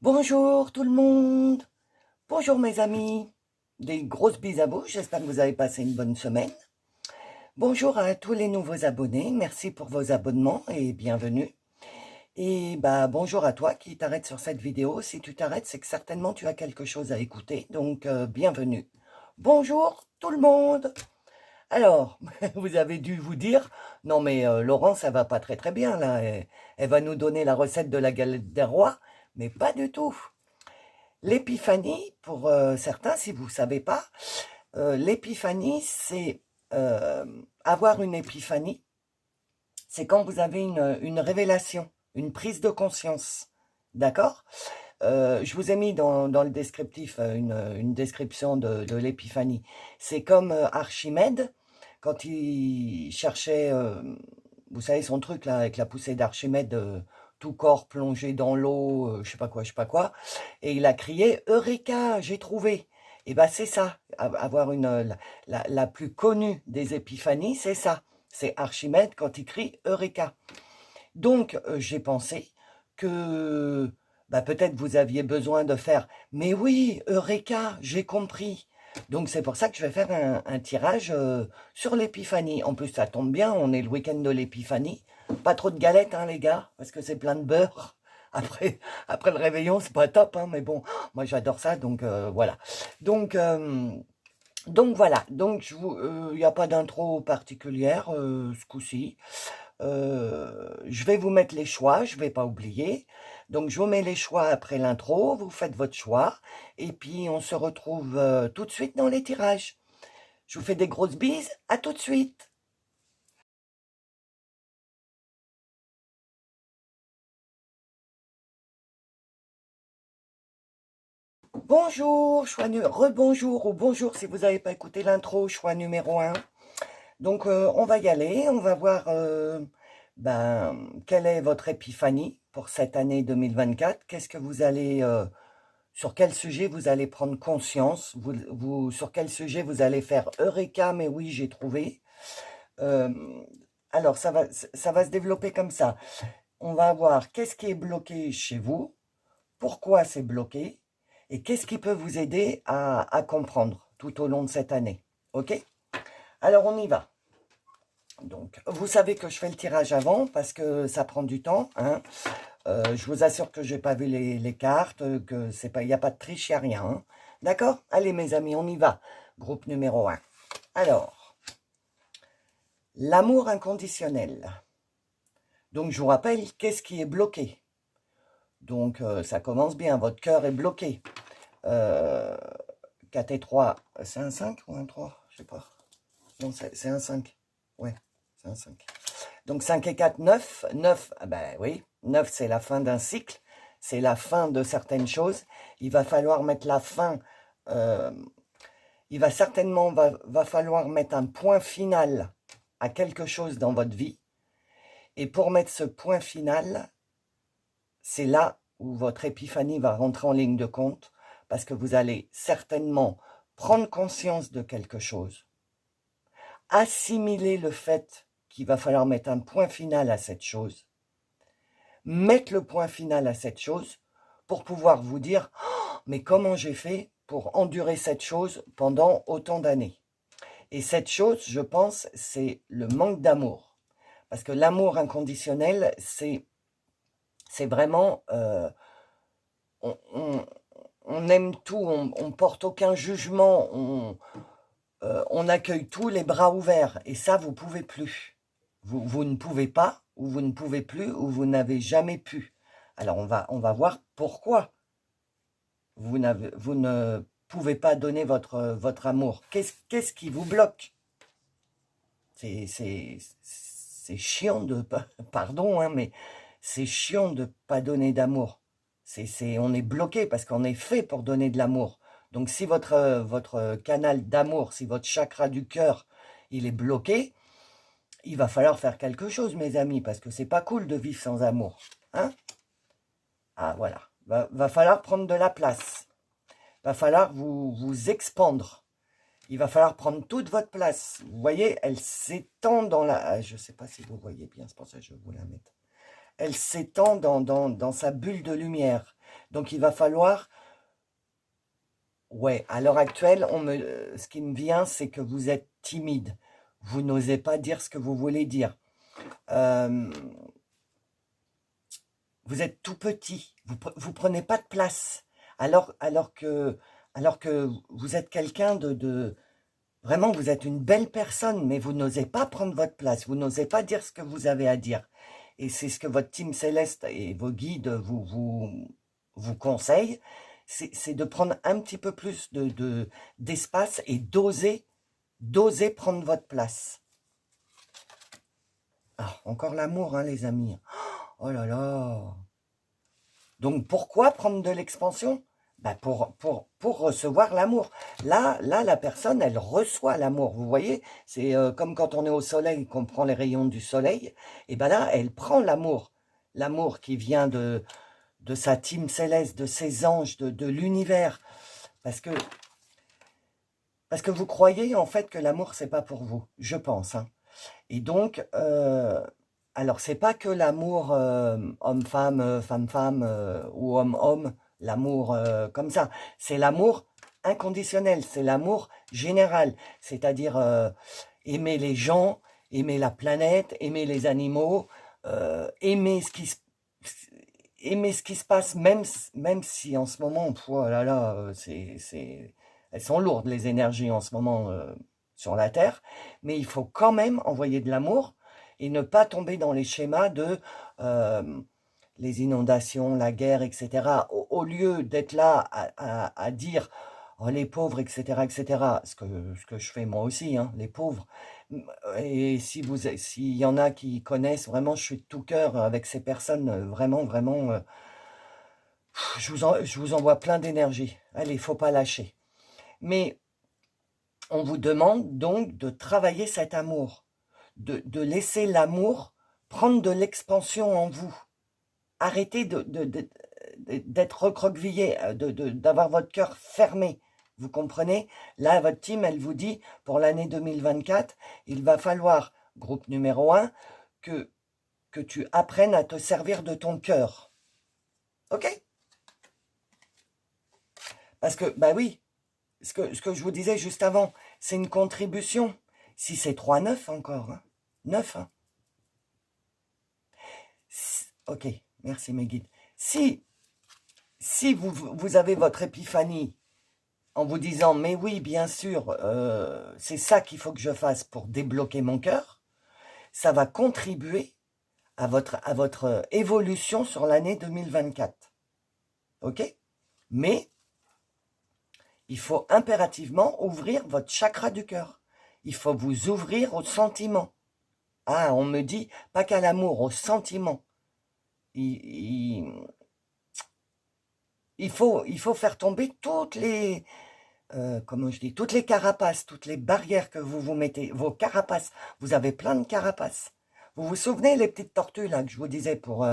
Bonjour tout le monde, bonjour mes amis, des grosses bises à vous, j'espère que vous avez passé une bonne semaine. Bonjour à tous les nouveaux abonnés, merci pour vos abonnements et bienvenue. Et bonjour à toi qui t'arrêtes sur cette vidéo, si tu t'arrêtes c'est que certainement tu as quelque chose à écouter, donc bienvenue. Bonjour tout le monde. Alors, vous avez dû vous dire, non mais Laurent ça va pas très bien là, elle va nous donner la recette de la galette des rois, mais pas du tout. L'épiphanie, pour certains, si vous ne savez pas, l'épiphanie, c'est avoir une épiphanie. C'est quand vous avez une révélation, une prise de conscience. D'accord? Je vous ai mis dans le descriptif une description de l'épiphanie. C'est comme Archimède, quand il cherchait, vous savez, son truc là, avec la poussée d'Archimède, tout corps plongé dans l'eau, je sais pas quoi, et il a crié Eureka, j'ai trouvé. Et c'est ça, avoir la plus connue des épiphanies, c'est ça. C'est Archimède quand il crie Eureka. Donc, j'ai pensé que peut-être vous aviez besoin de faire « Mais oui, Eureka, j'ai compris !» Donc, c'est pour ça que je vais faire un tirage sur l'épiphanie. En plus, ça tombe bien, on est le week-end de l'épiphanie. Pas trop de galettes, hein, les gars, parce que c'est plein de beurre. Après le réveillon, c'est pas top, hein, mais bon, moi j'adore ça, donc voilà. Donc voilà, donc il n'y a pas d'intro particulière ce coup-ci. Je vais vous mettre les choix, je ne vais pas oublier. Donc, je vous mets les choix après l'intro, vous faites votre choix. Et puis, on se retrouve tout de suite dans les tirages. Je vous fais des grosses bises, à tout de suite. Bonjour, rebonjour ou bonjour si vous n'avez pas écouté l'intro, choix numéro 1. Donc, on va y aller, on va voir quelle est votre épiphanie pour cette année 2024. Qu'est-ce que vous allez... sur quel sujet vous allez prendre conscience, sur quel sujet vous allez faire Eureka, mais oui, j'ai trouvé. Alors, ça va se développer comme ça. On va voir qu'est-ce qui est bloqué chez vous, pourquoi c'est bloqué, et qu'est-ce qui peut vous aider à comprendre tout au long de cette année. OK? Alors, on y va. Donc, vous savez que je fais le tirage avant parce que ça prend du temps, hein. Je vous assure que je n'ai pas vu les cartes, que c'est pas, il n'y a pas de triche, il n'y a rien. Hein. D'accord? Allez mes amis, on y va. Groupe numéro 1. Alors, l'amour inconditionnel. Donc, je vous rappelle, qu'est-ce qui est bloqué? Donc, ça commence bien, votre cœur est bloqué. 4 et 3, c'est un 5 ou un 3? Je sais pas. Non, c'est un 5. Ouais, c'est un 5. Donc 5 et 4, 9. 9, oui, 9 c'est la fin d'un cycle, c'est la fin de certaines choses. Il va falloir mettre la fin, il va certainement va falloir mettre un point final à quelque chose dans votre vie. Et pour mettre ce point final, c'est là où votre épiphanie va rentrer en ligne de compte, parce que vous allez certainement prendre conscience de quelque chose, assimiler le fait qu'il va falloir mettre un point final à cette chose, mettre le point final à cette chose pour pouvoir vous dire oh, mais comment j'ai fait pour endurer cette chose pendant autant d'années. Et cette chose, je pense, c'est le manque d'amour. Parce que l'amour inconditionnel, c'est vraiment... on aime tout, on porte aucun jugement, on accueille tout les bras ouverts. Et ça, vous ne pouvez plus. Vous ne pouvez pas, ou vous ne pouvez plus, ou vous n'avez jamais pu. Alors, on va voir pourquoi vous ne pouvez pas donner votre amour. Qu'est-ce qui vous bloque? C'est chiant de... Pardon, hein, mais c'est chiant de ne pas donner d'amour. On est bloqué parce qu'on est fait pour donner de l'amour. Donc, si votre canal d'amour, si votre chakra du cœur, il est bloqué, il va falloir faire quelque chose, mes amis, parce que c'est pas cool de vivre sans amour. Hein? Ah, voilà. Va falloir prendre de la place. Va falloir vous expandre. Il va falloir prendre toute votre place. Vous voyez, elle s'étend dans la... Je ne sais pas si vous voyez bien, c'est pour ça que je vais vous la mettre. Elle s'étend dans sa bulle de lumière. Donc, il va falloir... Ouais, à l'heure actuelle, ce qui me vient, c'est que vous êtes timide. Vous n'osez pas dire ce que vous voulez dire. Euh, vous êtes tout petit. Vous prenez pas de place. Alors que vous êtes quelqu'un vraiment, vous êtes une belle personne, mais vous n'osez pas prendre votre place. Vous n'osez pas dire ce que vous avez à dire. Et c'est ce que votre team céleste et vos guides vous conseillent. C'est de prendre un petit peu plus d'espace et d'oser prendre votre place. Ah, encore l'amour, hein, les amis. Oh là là. Donc, pourquoi prendre de l'expansion? Ben pour recevoir l'amour. Là, la personne, elle reçoit l'amour. Vous voyez, c'est comme quand on est au soleil, qu'on prend les rayons du soleil. Et ben là, elle prend l'amour. L'amour qui vient de sa team céleste, de ses anges, de l'univers. Parce que vous croyez en fait que l'amour, c'est pas pour vous. Je pense. Hein. Et donc, alors c'est pas que l'amour homme-femme, femme-femme ou homme-homme, l'amour comme ça. C'est l'amour inconditionnel, c'est l'amour général. C'est-à-dire aimer les gens, aimer la planète, aimer les animaux, aimer ce qui se passe, même si en ce moment, oh là là, elles sont lourdes les énergies en ce moment sur la Terre, mais il faut quand même envoyer de l'amour et ne pas tomber dans les schémas de les inondations, la guerre, etc. Au lieu d'être là à dire oh, les pauvres, etc., etc., ce que je fais moi aussi, hein, les pauvres. Et s'il y en a qui connaissent, vraiment, je suis de tout cœur avec ces personnes, vraiment, vraiment, je vous envoie plein d'énergie. Allez, il ne faut pas lâcher. Mais on vous demande donc de travailler cet amour, de laisser l'amour prendre de l'expansion en vous. Arrêtez d'être recroquevillé, d'avoir votre cœur fermé. Vous comprenez? Là, votre team, elle vous dit, pour l'année 2024, il va falloir, groupe numéro 1, que tu apprennes à te servir de ton cœur. OK? Parce que, bah oui, ce que je vous disais juste avant, c'est une contribution. Si c'est 3-9 encore, hein? 9, hein? Ok, merci mes guides. Si vous avez votre épiphanie en vous disant, mais oui, bien sûr, c'est ça qu'il faut que je fasse pour débloquer mon cœur, ça va contribuer à votre évolution sur l'année 2024. Ok? Mais il faut impérativement ouvrir votre chakra du cœur. Il faut vous ouvrir au sentiment. Ah, on me dit, pas qu'à l'amour, au sentiment. Il faut faire tomber toutes les, comment je dis, toutes les carapaces, toutes les barrières que vous mettez, vos carapaces. Vous avez plein de carapaces. Vous vous souvenez les petites tortues là que je vous disais pour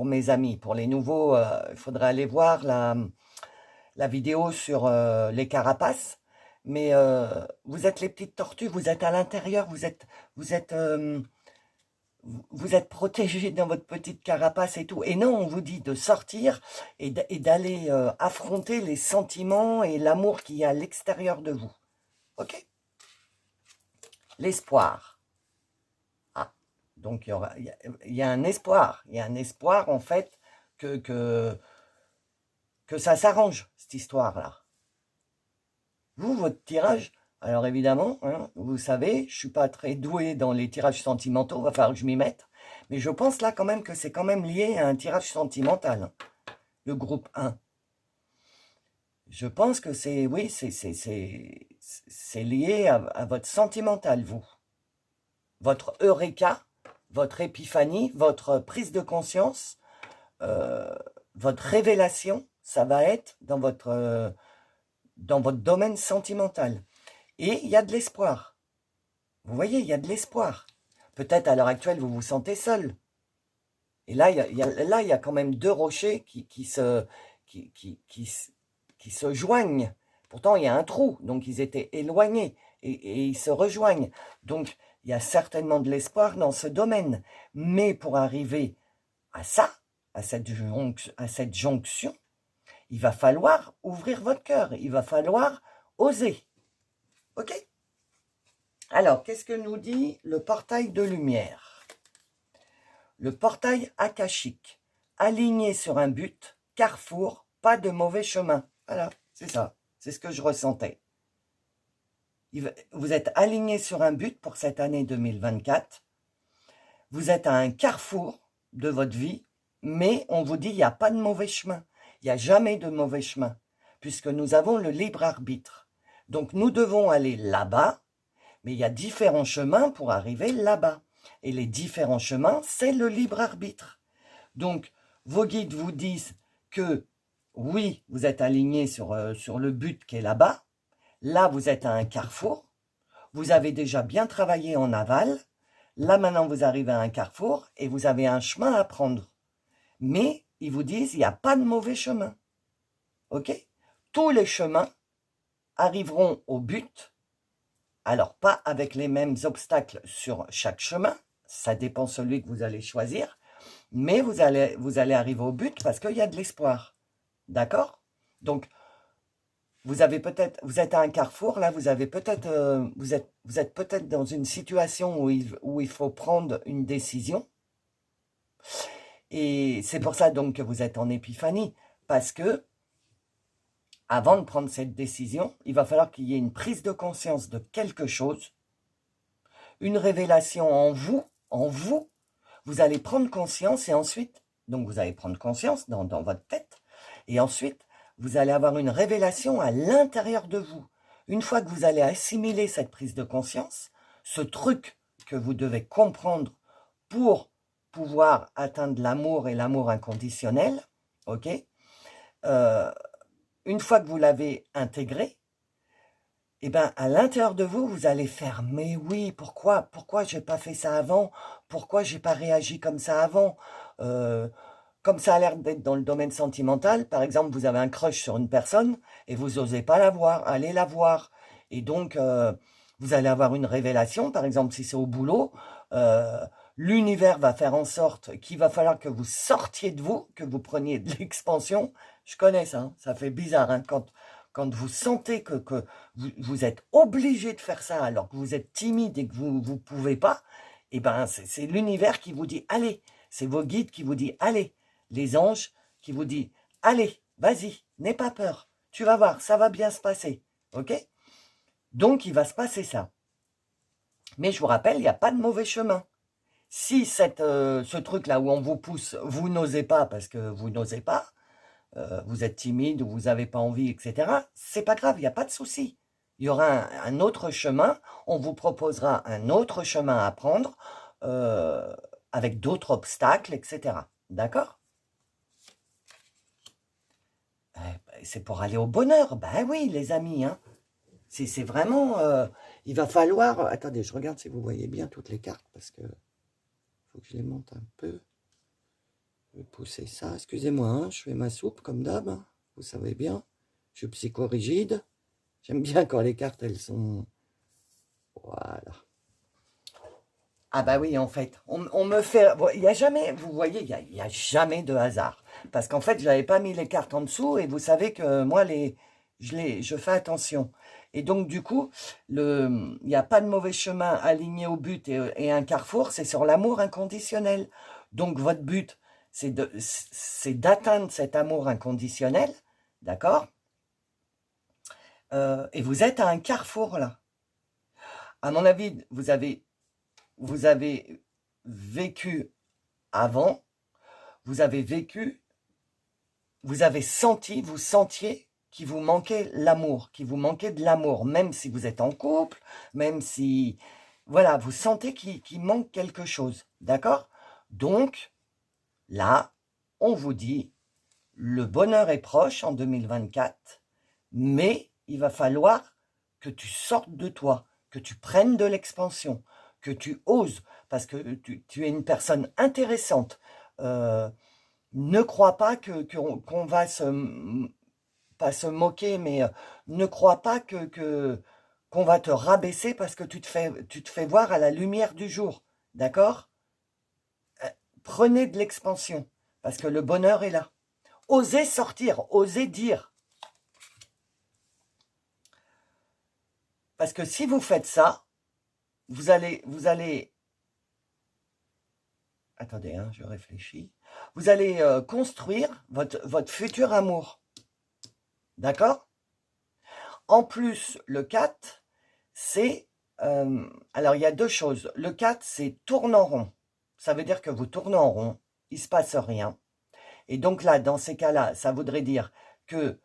mes amis, pour les nouveaux, il faudrait aller voir la vidéo sur les carapaces. Mais vous êtes les petites tortues, vous êtes à l'intérieur, vous êtes protégé dans votre petite carapace et tout. Et non, on vous dit de sortir et d'aller affronter les sentiments et l'amour qu'il y a à l'extérieur de vous. Ok? L'espoir. Ah, donc il y a un espoir. Il y a un espoir, en fait, que ça s'arrange, cette histoire-là. Vous, votre tirage, alors évidemment, hein, vous savez, je ne suis pas très doué dans les tirages sentimentaux, il va falloir que je m'y mette. Mais je pense là quand même que c'est quand même lié à un tirage sentimental, hein, le groupe 1. Je pense que c'est, oui, c'est lié à votre sentimental, vous. Votre eureka, votre épiphanie, votre prise de conscience, votre révélation, ça va être dans votre domaine sentimental. Et il y a de l'espoir. Vous voyez, il y a de l'espoir. Peut-être à l'heure actuelle, vous vous sentez seul. Et là, il y a quand même deux rochers qui se joignent. Pourtant, il y a un trou, donc ils étaient éloignés et ils se rejoignent. Donc, il y a certainement de l'espoir dans ce domaine. Mais pour arriver à ça, à cette jonction, il va falloir ouvrir votre cœur, il va falloir oser. Ok? Alors, qu'est-ce que nous dit le portail de lumière? Le portail akashique, aligné sur un but, carrefour, pas de mauvais chemin. Voilà, c'est ça, c'est ce que je ressentais. Vous êtes aligné sur un but pour cette année 2024. Vous êtes à un carrefour de votre vie, mais on vous dit il n'y a pas de mauvais chemin. Il n'y a jamais de mauvais chemin, puisque nous avons le libre arbitre. Donc nous devons aller là-bas, mais il y a différents chemins pour arriver là-bas. Et les différents chemins, c'est le libre arbitre. Donc, vos guides vous disent que, oui, vous êtes aligné sur le but qui est là-bas. Là, vous êtes à un carrefour. Vous avez déjà bien travaillé en aval. Là, maintenant, vous arrivez à un carrefour et vous avez un chemin à prendre. Mais, ils vous disent, il n'y a pas de mauvais chemin. OK? Tous les chemins arriveront au but. Alors, pas avec les mêmes obstacles sur chaque chemin. Ça dépend celui que vous allez choisir. Mais vous allez arriver au but parce qu'il y a de l'espoir. D'accord? Donc, vous êtes à un carrefour, là, vous êtes peut-être dans une situation où il faut prendre une décision. Et c'est pour ça donc que vous êtes en épiphanie, parce que avant de prendre cette décision, il va falloir qu'il y ait une prise de conscience de quelque chose, une révélation en vous, vous allez prendre conscience et ensuite, donc vous allez prendre conscience dans votre tête, et ensuite, vous allez avoir une révélation à l'intérieur de vous. Une fois que vous allez assimiler cette prise de conscience, ce truc que vous devez comprendre pour pouvoir atteindre l'amour et l'amour inconditionnel, ok, une fois que vous l'avez intégré, eh ben, à l'intérieur de vous, vous allez faire, mais oui, pourquoi j'ai pas fait ça avant? Pourquoi j'ai pas réagi comme ça avant? Comme ça a l'air d'être dans le domaine sentimental, par exemple, vous avez un crush sur une personne et vous n'osez pas la voir, allez la voir. Et donc, vous allez avoir une révélation, par exemple, si c'est au boulot, l'univers va faire en sorte qu'il va falloir que vous sortiez de vous, que vous preniez de l'expansion. Je connais ça, hein, ça fait bizarre, hein, quand vous sentez que vous êtes obligé de faire ça alors que vous êtes timide et que vous ne pouvez pas, et ben c'est l'univers qui vous dit, allez, c'est vos guides qui vous disent, allez, les anges qui vous disent, allez, vas-y, n'aie pas peur, tu vas voir, ça va bien se passer, ok? Donc, il va se passer ça. Mais je vous rappelle, il n'y a pas de mauvais chemin. Si ce truc-là où on vous pousse, vous n'osez pas parce que vous n'osez pas, vous êtes timide ou vous n'avez pas envie, etc., c'est pas grave, il n'y a pas de souci. Il y aura un autre chemin, on vous proposera un autre chemin à prendre avec d'autres obstacles, etc. D'accord? C'est pour aller au bonheur. Ben oui, les amis, hein. C'est vraiment... il va falloir... Attendez, je regarde si vous voyez bien toutes les cartes, parce que faut que je les monte un peu. Je vais pousser ça. Excusez-moi, hein, je fais ma soupe comme d'hab. Hein, vous savez bien. Je suis psychorigide. J'aime bien quand les cartes, elles sont... Voilà. Ah bah oui, en fait, on me fait... Il n'y a jamais, vous voyez, il y a jamais de hasard. Parce qu'en fait, je n'avais pas mis les cartes en dessous et vous savez que moi, je fais attention. Et donc, du coup, il n'y a pas de mauvais chemin aligné au but et un carrefour, c'est sur l'amour inconditionnel. Donc, votre but, c'est d'atteindre cet amour inconditionnel, d'accord? Et vous êtes à un carrefour, là. À mon avis, vous avez vécu avant, vous sentiez qu'il vous manquait l'amour, qu'il vous manquait de l'amour, même si vous êtes en couple, même si, voilà, vous sentez qu'il manque quelque chose, d'accord? Donc, là, on vous dit, le bonheur est proche en 2024, mais il va falloir que tu sortes de toi, que tu prennes de l'expansion, que tu oses, parce que tu es une personne intéressante. Ne crois pas qu'on va pas se moquer, mais ne crois pas qu'on va te rabaisser parce que tu te fais voir à la lumière du jour. D'accord? Prenez de l'expansion, parce que le bonheur est là. osez sortir, osez dire. Parce que si vous faites ça, vous allez, attendez, hein, je réfléchis. Vous allez construire votre futur amour. D'accord? En plus, le 4, c'est... alors, il y a deux choses. Le 4, c'est tourne en rond. Ça veut dire que vous tournez en rond, il ne se passe rien. Et donc là, dans ces cas-là, ça voudrait dire que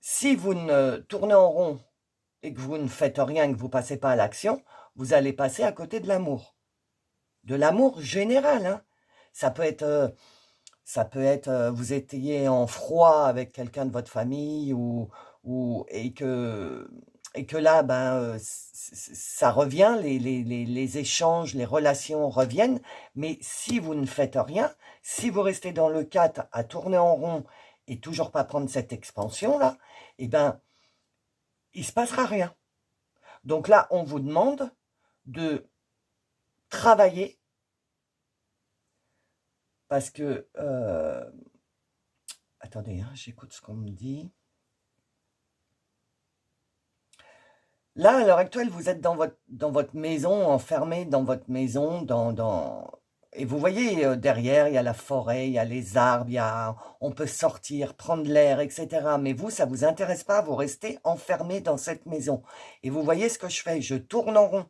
si vous ne tournez en rond et que vous ne faites rien, que vous ne passez pas à l'action, vous allez passer à côté de l'amour. De l'amour général, hein. Ça peut être, vous étiez en froid avec quelqu'un de votre famille et que là, ben, ça revient, les échanges, les relations reviennent. Mais si vous ne faites rien, si vous restez dans le 4 à tourner en rond et toujours pas prendre cette expansion-là, eh ben, il se passera rien. Donc là, on vous demande de travailler parce que... attendez, hein, j'écoute ce qu'on me dit. Là, à l'heure actuelle, vous êtes dans votre maison, enfermé dans votre maison, et vous voyez, derrière, il y a la forêt, il y a les arbres, on peut sortir, prendre l'air, etc. Mais vous, ça ne vous intéresse pas, vous restez enfermé dans cette maison. Et vous voyez ce que je fais, je tourne en rond.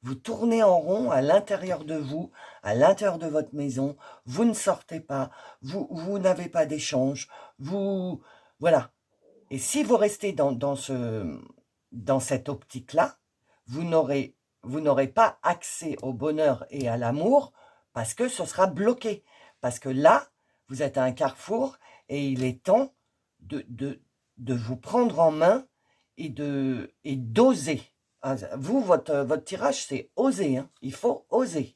Vous tournez en rond à l'intérieur de vous, à l'intérieur de votre maison. Vous ne sortez pas, vous n'avez pas d'échange. Voilà. Et si vous restez dans cette optique-là, vous n'aurez pas accès au bonheur et à l'amour parce que ce sera bloqué. Parce que là, vous êtes à un carrefour et il est temps de vous prendre en main et d'oser. Vous, votre tirage, c'est oser. Hein. Il faut oser.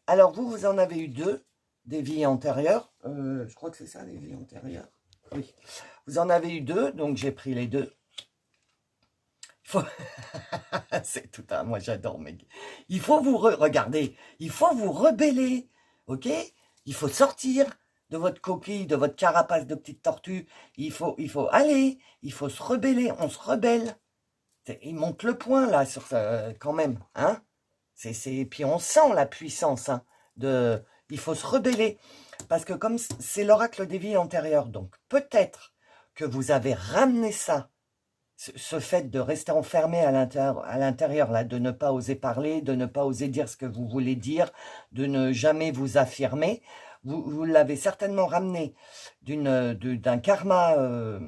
Alors, vous en avez eu 2, des vies antérieures. Je crois que c'est ça, les vies antérieures. Oui. Vous en avez eu 2, donc j'ai pris les 2. C'est tout un... Moi, j'adore, mais... Il faut vous regarder. Il faut vous rebeller. OK? Il faut sortir de votre coquille, de votre carapace de petite tortue. Il faut aller. Il faut se rebeller. On se rebelle. Il monte le point, là, sur quand même. Hein? Puis on sent la puissance. Hein, il faut se rebeller. Parce que comme c'est l'oracle des vies antérieures, donc peut-être que vous avez ramené ça, ce fait de rester enfermé à l'intérieur, là, de ne pas oser parler, de ne pas oser dire ce que vous voulez dire, de ne jamais vous affirmer, vous l'avez certainement ramené d'un karma,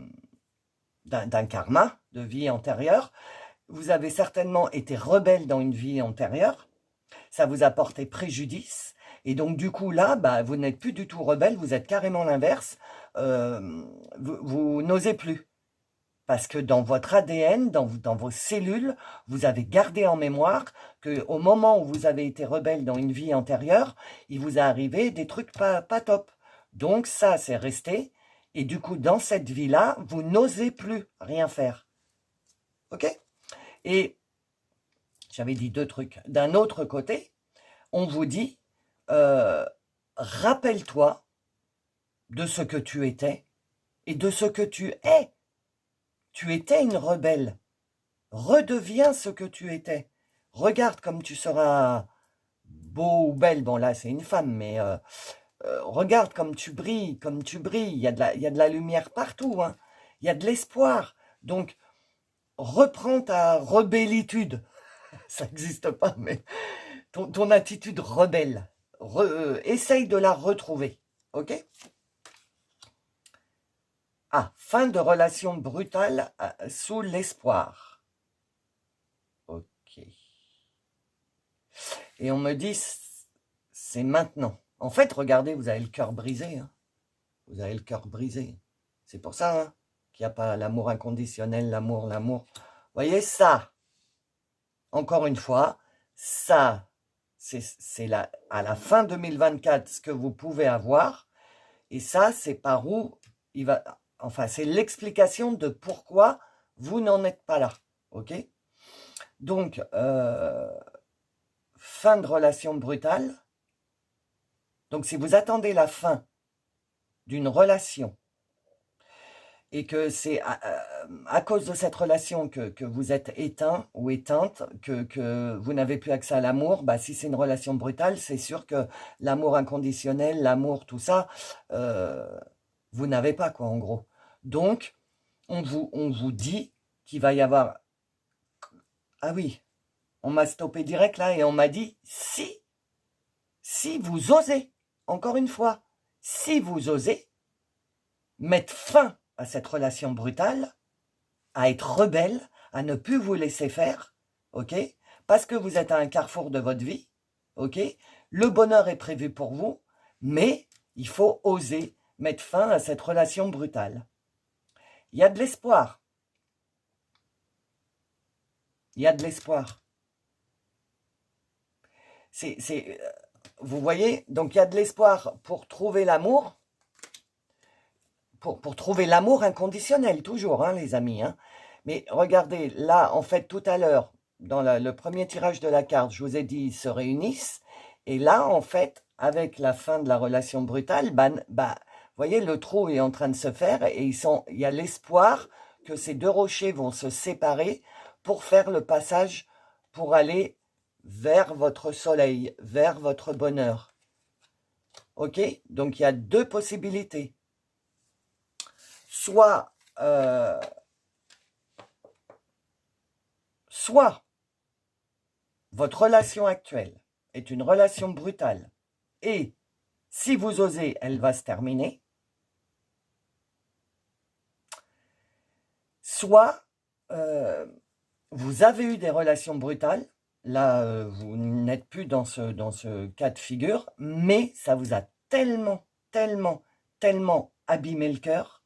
d'un karma de vie antérieure. Vous avez certainement été rebelle dans une vie antérieure. Ça vous a porté préjudice. Et donc, du coup, là, bah, vous n'êtes plus du tout rebelle. Vous êtes carrément l'inverse. Vous n'osez plus. Parce que dans votre ADN, dans vos cellules, vous avez gardé en mémoire qu'au moment où vous avez été rebelle dans une vie antérieure, il vous est arrivé des trucs pas top. Donc, ça, c'est resté. Et du coup, dans cette vie-là, vous n'osez plus rien faire. OK? Et j'avais dit 2 trucs. D'un autre côté, on vous dit, rappelle-toi de ce que tu étais et de ce que tu es. Tu étais une rebelle. Redeviens ce que tu étais. Regarde comme tu seras beau ou belle. Bon, là, c'est une femme, mais regarde comme tu brilles, comme tu brilles. Il y a de la lumière partout. Hein. Il y a de l'espoir. Donc, reprends ta rebellitude. Ça n'existe pas, mais ton attitude rebelle. Essaye de la retrouver. OK? Ah, fin de relation brutale sous l'espoir. OK. Et on me dit, c'est maintenant. En fait, regardez, vous avez le cœur brisé. Hein. Vous avez le cœur brisé. C'est pour ça hein, qu'il n'y a pas l'amour inconditionnel, l'amour. Vous voyez ça? Encore une fois, ça, c'est à la fin 2024 ce que vous pouvez avoir. Et ça, c'est par où il va... Enfin, c'est l'explication de pourquoi vous n'en êtes pas là. OK? Donc, fin de relation brutale. Donc, si vous attendez la fin d'une relation et que c'est à cause de cette relation que vous êtes éteint ou éteinte, que vous n'avez plus accès à l'amour, bah, si c'est une relation brutale, c'est sûr que l'amour inconditionnel, l'amour, tout ça, vous n'avez pas, quoi, en gros. Donc, on vous dit qu'il va y avoir... Ah oui, on m'a stoppé direct là et on m'a dit, si vous osez, encore une fois, si vous osez mettre fin à cette relation brutale, à être rebelle, à ne plus vous laisser faire, ok? Parce que vous êtes à un carrefour de votre vie, ok? Le bonheur est prévu pour vous, mais il faut oser mettre fin à cette relation brutale. Il y a de l'espoir. Il y a de l'espoir. Vous voyez, donc il y a de l'espoir pour trouver l'amour, pour trouver l'amour inconditionnel, toujours, hein, les amis. Hein. Mais regardez, là, en fait, tout à l'heure, dans le premier tirage de la carte, je vous ai dit, ils se réunissent. Et là, en fait, avec la fin de la relation brutale, vous voyez, le trou est en train de se faire et il y a l'espoir que ces deux rochers vont se séparer pour faire le passage, pour aller vers votre soleil, vers votre bonheur. Ok? Donc, il y a deux possibilités. Soit votre relation actuelle est une relation brutale et si vous osez, elle va se terminer. Soit vous avez eu des relations brutales, là vous n'êtes plus dans ce cas de figure, mais ça vous a tellement abîmé le cœur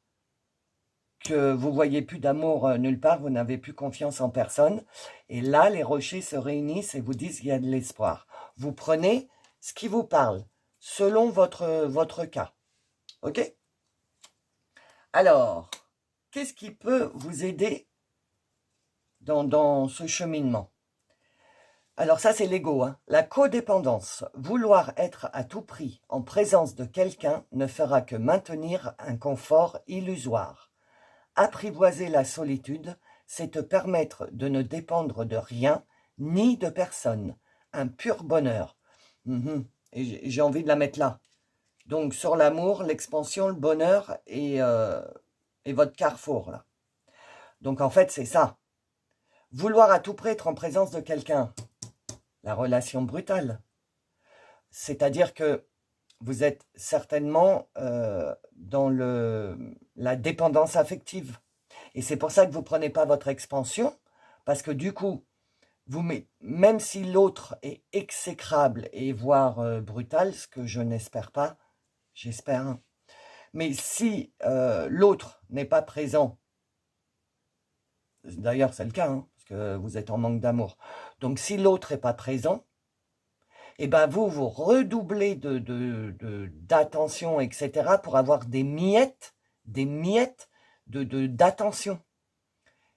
que vous voyez plus d'amour nulle part, vous n'avez plus confiance en personne. Et là, les rochers se réunissent et vous disent qu'il y a de l'espoir. Vous prenez ce qui vous parle, selon votre cas. Ok? Alors, qu'est-ce qui peut vous aider dans ce cheminement? Alors ça, c'est l'ego. Hein. La codépendance. Vouloir être à tout prix en présence de quelqu'un ne fera que maintenir un confort illusoire. Apprivoiser la solitude, c'est te permettre de ne dépendre de rien ni de personne. Un pur bonheur. Et j'ai envie de la mettre là. Donc sur l'amour, l'expansion, le bonheur et votre carrefour là. Donc en fait, c'est ça. Vouloir à tout prix être en présence de quelqu'un. La relation brutale. C'est-à-dire que vous êtes certainement dans la dépendance affective. Et c'est pour ça que vous ne prenez pas votre expansion, parce que du coup, même si l'autre est exécrable et voire brutal, ce que je n'espère pas, j'espère, hein. Mais si l'autre n'est pas présent, d'ailleurs c'est le cas, hein, parce que vous êtes en manque d'amour, donc si l'autre n'est pas présent, et ben vous redoublez d'attention, etc., pour avoir des miettes d'attention.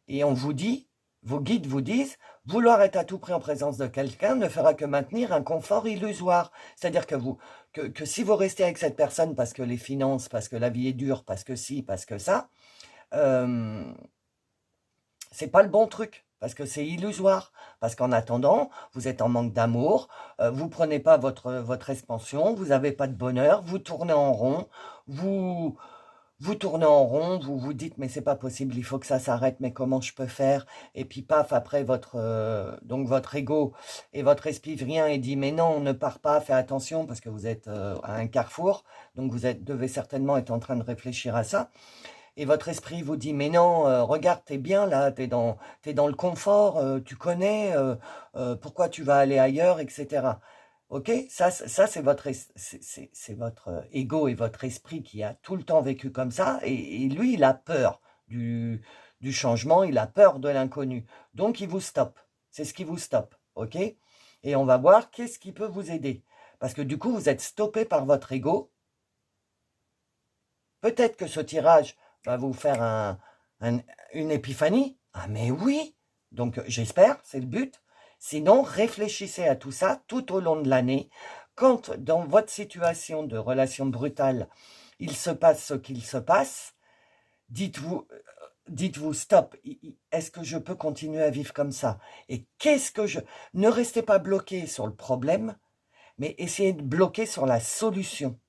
Et on vous dit, vos guides vous disent, vouloir être à tout prix en présence de quelqu'un ne fera que maintenir un confort illusoire. C'est-à-dire que si vous restez avec cette personne parce que les finances, parce que la vie est dure, parce que ci, parce que ça, c'est pas le bon truc. Parce que c'est illusoire. Parce qu'en attendant, vous êtes en manque d'amour, vous prenez pas votre expansion, vous n'avez pas de bonheur, vous tournez en rond, vous tournez en rond, vous vous dites mais c'est pas possible, il faut que ça s'arrête, mais comment je peux faire? Et puis paf, après donc votre ego et votre esprit vient et dit mais non, ne pars pas, fais attention parce que vous êtes à un carrefour, donc vous devez certainement être en train de réfléchir à ça. Et votre esprit vous dit, mais non, regarde, t'es bien là, t'es dans le confort, tu connais, pourquoi tu vas aller ailleurs, etc. Ok, ça c'est votre ego et votre esprit qui a tout le temps vécu comme ça, et lui, il a peur du changement, il a peur de l'inconnu. Donc, il vous stoppe. C'est ce qui vous stoppe, ok? Et on va voir qu'est-ce qui peut vous aider. Parce que du coup, vous êtes stoppé par votre ego. Peut-être que ce tirage va vous faire une épiphanie. Ah mais oui, donc j'espère, c'est le but. Sinon, réfléchissez à tout ça tout au long de l'année. Quand dans votre situation de relation brutale, il se passe ce qu'il se passe, dites-vous stop, est-ce que je peux continuer à vivre comme ça? Et qu'est-ce que je... Ne restez pas bloqué sur le problème, mais essayez de bloquer sur la solution.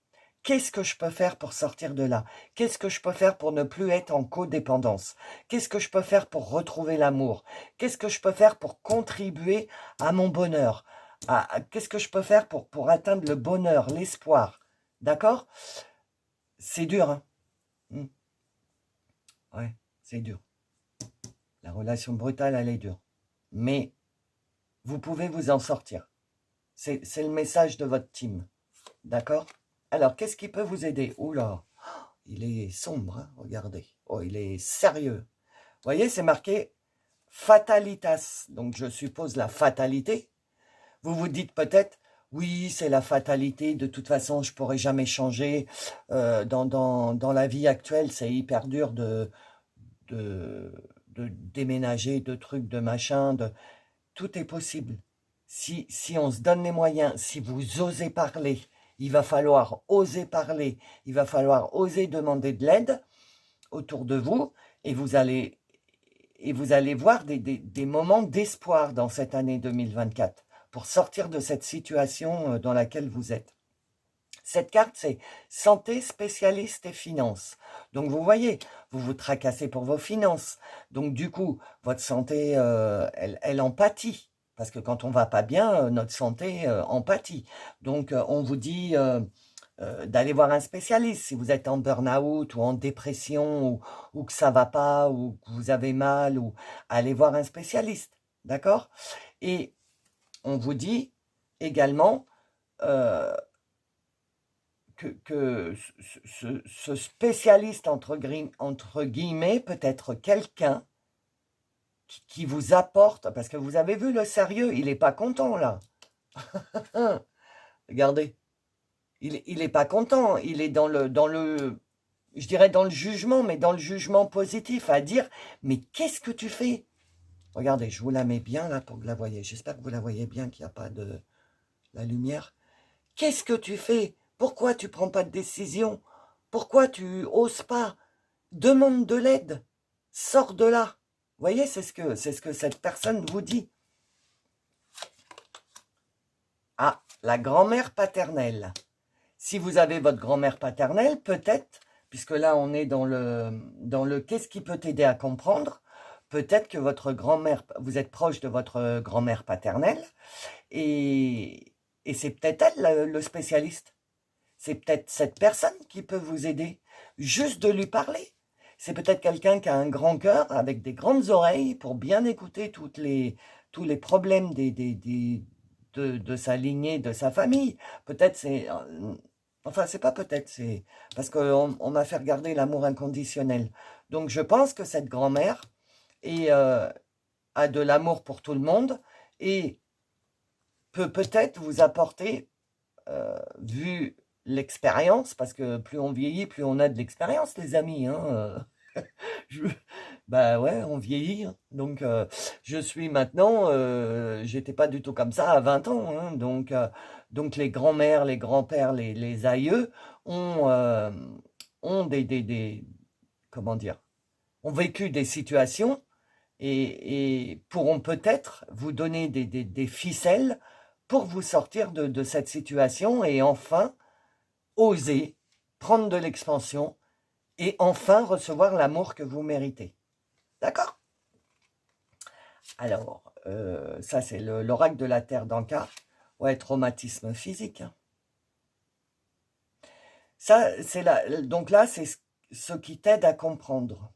Qu'est-ce que je peux faire pour sortir de là? Qu'est-ce que je peux faire pour ne plus être en codépendance? Qu'est-ce que je peux faire pour retrouver l'amour? Qu'est-ce que je peux faire pour contribuer à mon bonheur? Qu'est-ce que je peux faire pour atteindre le bonheur, l'espoir? D'accord? C'est dur, hein? Ouais, c'est dur. La relation brutale, elle est dure. Mais vous pouvez vous en sortir. C'est le message de votre team. D'accord? Alors, qu'est-ce qui peut vous aider? Oula, il est sombre, hein, regardez. Oh, il est sérieux. Vous voyez, c'est marqué fatalitas. Donc, je suppose la fatalité. Vous vous dites peut-être, oui, c'est la fatalité. De toute façon, je ne pourrai jamais changer. Dans la vie actuelle, c'est hyper dur de déménager, de trucs, de machin. Tout est possible. Si on se donne les moyens, si vous osez parler, il va falloir oser parler, il va falloir oser demander de l'aide autour de vous, et vous allez voir des moments d'espoir dans cette année 2024 pour sortir de cette situation dans laquelle vous êtes. Cette carte, c'est santé, spécialiste et finances. Donc, vous voyez, vous vous tracassez pour vos finances. Donc, du coup, votre santé, elle en pâtit. Parce que quand on va pas bien, notre santé en pâtit. Donc, on vous dit d'aller voir un spécialiste. Si vous êtes en burn-out ou en dépression ou que ça va pas ou que vous avez mal, ou allez voir un spécialiste. D'accord? Et on vous dit également... que ce spécialiste, entre guillemets, peut être quelqu'un qui vous apporte, parce que vous avez vu le sérieux, il n'est pas content là. Regardez, il n'est pas content, il est je dirais dans le jugement, mais dans le jugement positif, à dire, mais qu'est-ce que tu fais? Regardez, je vous la mets bien là pour que vous la voyez. J'espère que vous la voyez bien, qu'il n'y a pas de la lumière. Qu'est-ce que tu fais? Pourquoi tu ne prends pas de décision? Pourquoi tu oses pas? Demande de l'aide. Sors de là. Vous voyez, c'est ce que cette personne vous dit. Ah, la grand-mère paternelle. Si vous avez votre grand-mère paternelle, peut-être, puisque là on est dans le qu'est-ce qui peut t'aider à comprendre, peut-être que votre grand-mère, vous êtes proche de votre grand-mère paternelle, et c'est peut-être elle le spécialiste. C'est peut-être cette personne qui peut vous aider, juste de lui parler. C'est peut-être quelqu'un qui a un grand cœur, avec des grandes oreilles, pour bien écouter tous les problèmes de sa lignée, de sa famille. Peut-être c'est... Enfin, c'est pas peut-être, c'est... Parce qu'on m'a fait regarder l'amour inconditionnel. Donc, je pense que cette grand-mère a de l'amour pour tout le monde et peut peut-être vous apporter, vu l'expérience, parce que plus on vieillit, plus on a de l'expérience, les amis. Hein, bah ouais, on vieillit. Hein. Donc, je suis maintenant, j'étais pas du tout comme ça à 20 ans. Hein, donc les grands-mères, les grands-pères, les aïeux ont comment dire, ont vécu des situations et pourront peut-être vous donner des ficelles pour vous sortir de cette situation et enfin oser prendre de l'expansion et enfin recevoir l'amour que vous méritez. D'accord? Alors, ça c'est l'oracle de la Terre d'Ankar. Ouais, traumatisme physique. Hein. Ça, c'est donc là, c'est ce qui t'aide à comprendre.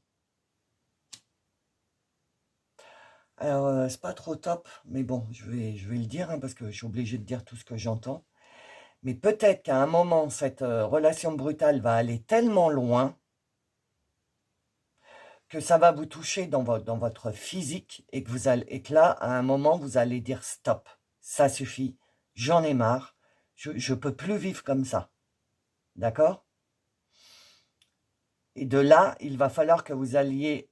Alors, c'est pas trop top, mais bon, je vais le dire, hein, parce que je suis obligé de dire tout ce que j'entends. Mais peut-être qu'à un moment, cette relation brutale va aller tellement loin que ça va vous toucher dans votre physique et que là, à un moment, vous allez dire stop, ça suffit, j'en ai marre, je ne peux plus vivre comme ça. D'accord? Et de là, il va falloir que vous alliez,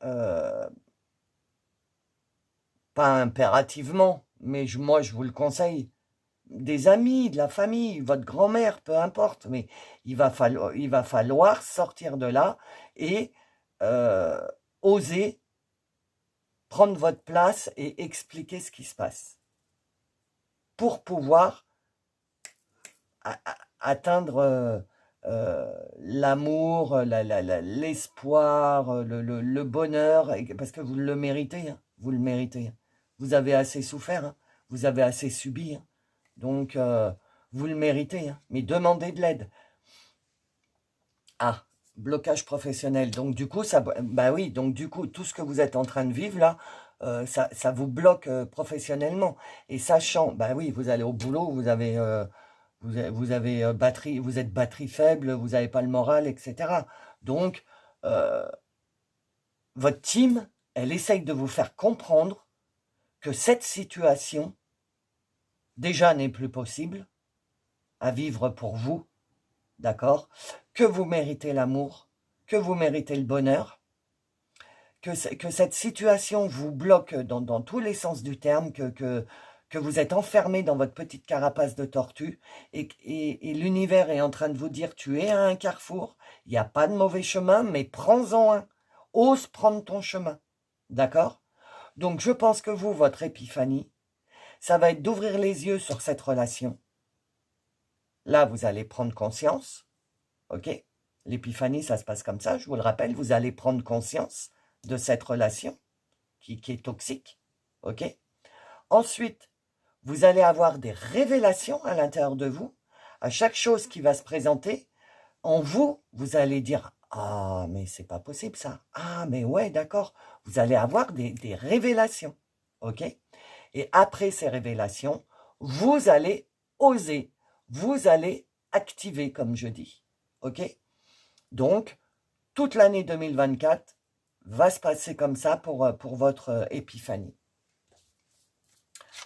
pas impérativement, mais moi je vous le conseille, des amis, de la famille, votre grand-mère, peu importe, mais il va falloir sortir de là et oser prendre votre place et expliquer ce qui se passe pour pouvoir atteindre l'amour, l'espoir, le bonheur, parce que vous le méritez, hein, vous le méritez. Vous avez assez souffert, hein, vous avez assez subi, hein, donc vous le méritez, hein, mais demandez de l'aide. Ah, blocage professionnel. Donc du coup, bah oui, donc du coup, tout ce que vous êtes en train de vivre là, ça vous bloque professionnellement. Et sachant, bah oui, vous allez au boulot, vous avez batterie, vous êtes batterie faible, vous n'avez pas le moral, etc. Donc, votre team, elle essaye de vous faire comprendre que cette situation, déjà, n'est plus possible à vivre pour vous, d'accord? Que vous méritez l'amour, que vous méritez le bonheur, que cette situation vous bloque dans tous les sens du terme, que vous êtes enfermé dans votre petite carapace de tortue et l'univers est en train de vous dire tu es à un carrefour, il n'y a pas de mauvais chemin, mais prends-en un. Ose prendre ton chemin. D'accord? Donc je pense que vous, votre épiphanie, ça va être d'ouvrir les yeux sur cette relation. Là, vous allez prendre conscience. Ok? L'épiphanie, ça se passe comme ça, je vous le rappelle, vous allez prendre conscience de cette relation qui est toxique. Ok? Ensuite, vous allez avoir des révélations à l'intérieur de vous. À chaque chose qui va se présenter, en vous, vous allez dire « Ah, mais c'est pas possible ça. Ah, mais ouais, d'accord. » Vous allez avoir des révélations. Ok? Et après ces révélations, vous allez oser. Vous allez activer, comme je dis. Ok? Donc, toute l'année 2024 va se passer comme ça pour votre épiphanie.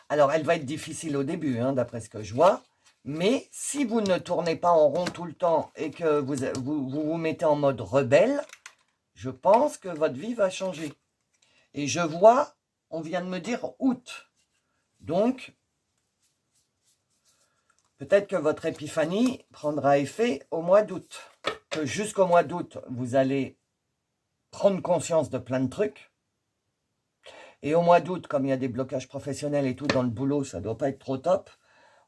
Alors, elle va être difficile au début, hein, d'après ce que je vois. Mais si vous ne tournez pas en rond tout le temps et que vous mettez en mode rebelle, je pense que votre vie va changer. Et je vois, on vient de me dire août. Donc, peut-être que votre épiphanie prendra effet au mois d'août. Que jusqu'au mois d'août, vous allez prendre conscience de plein de trucs. Et au mois d'août, comme il y a des blocages professionnels et tout dans le boulot, ça ne doit pas être trop top.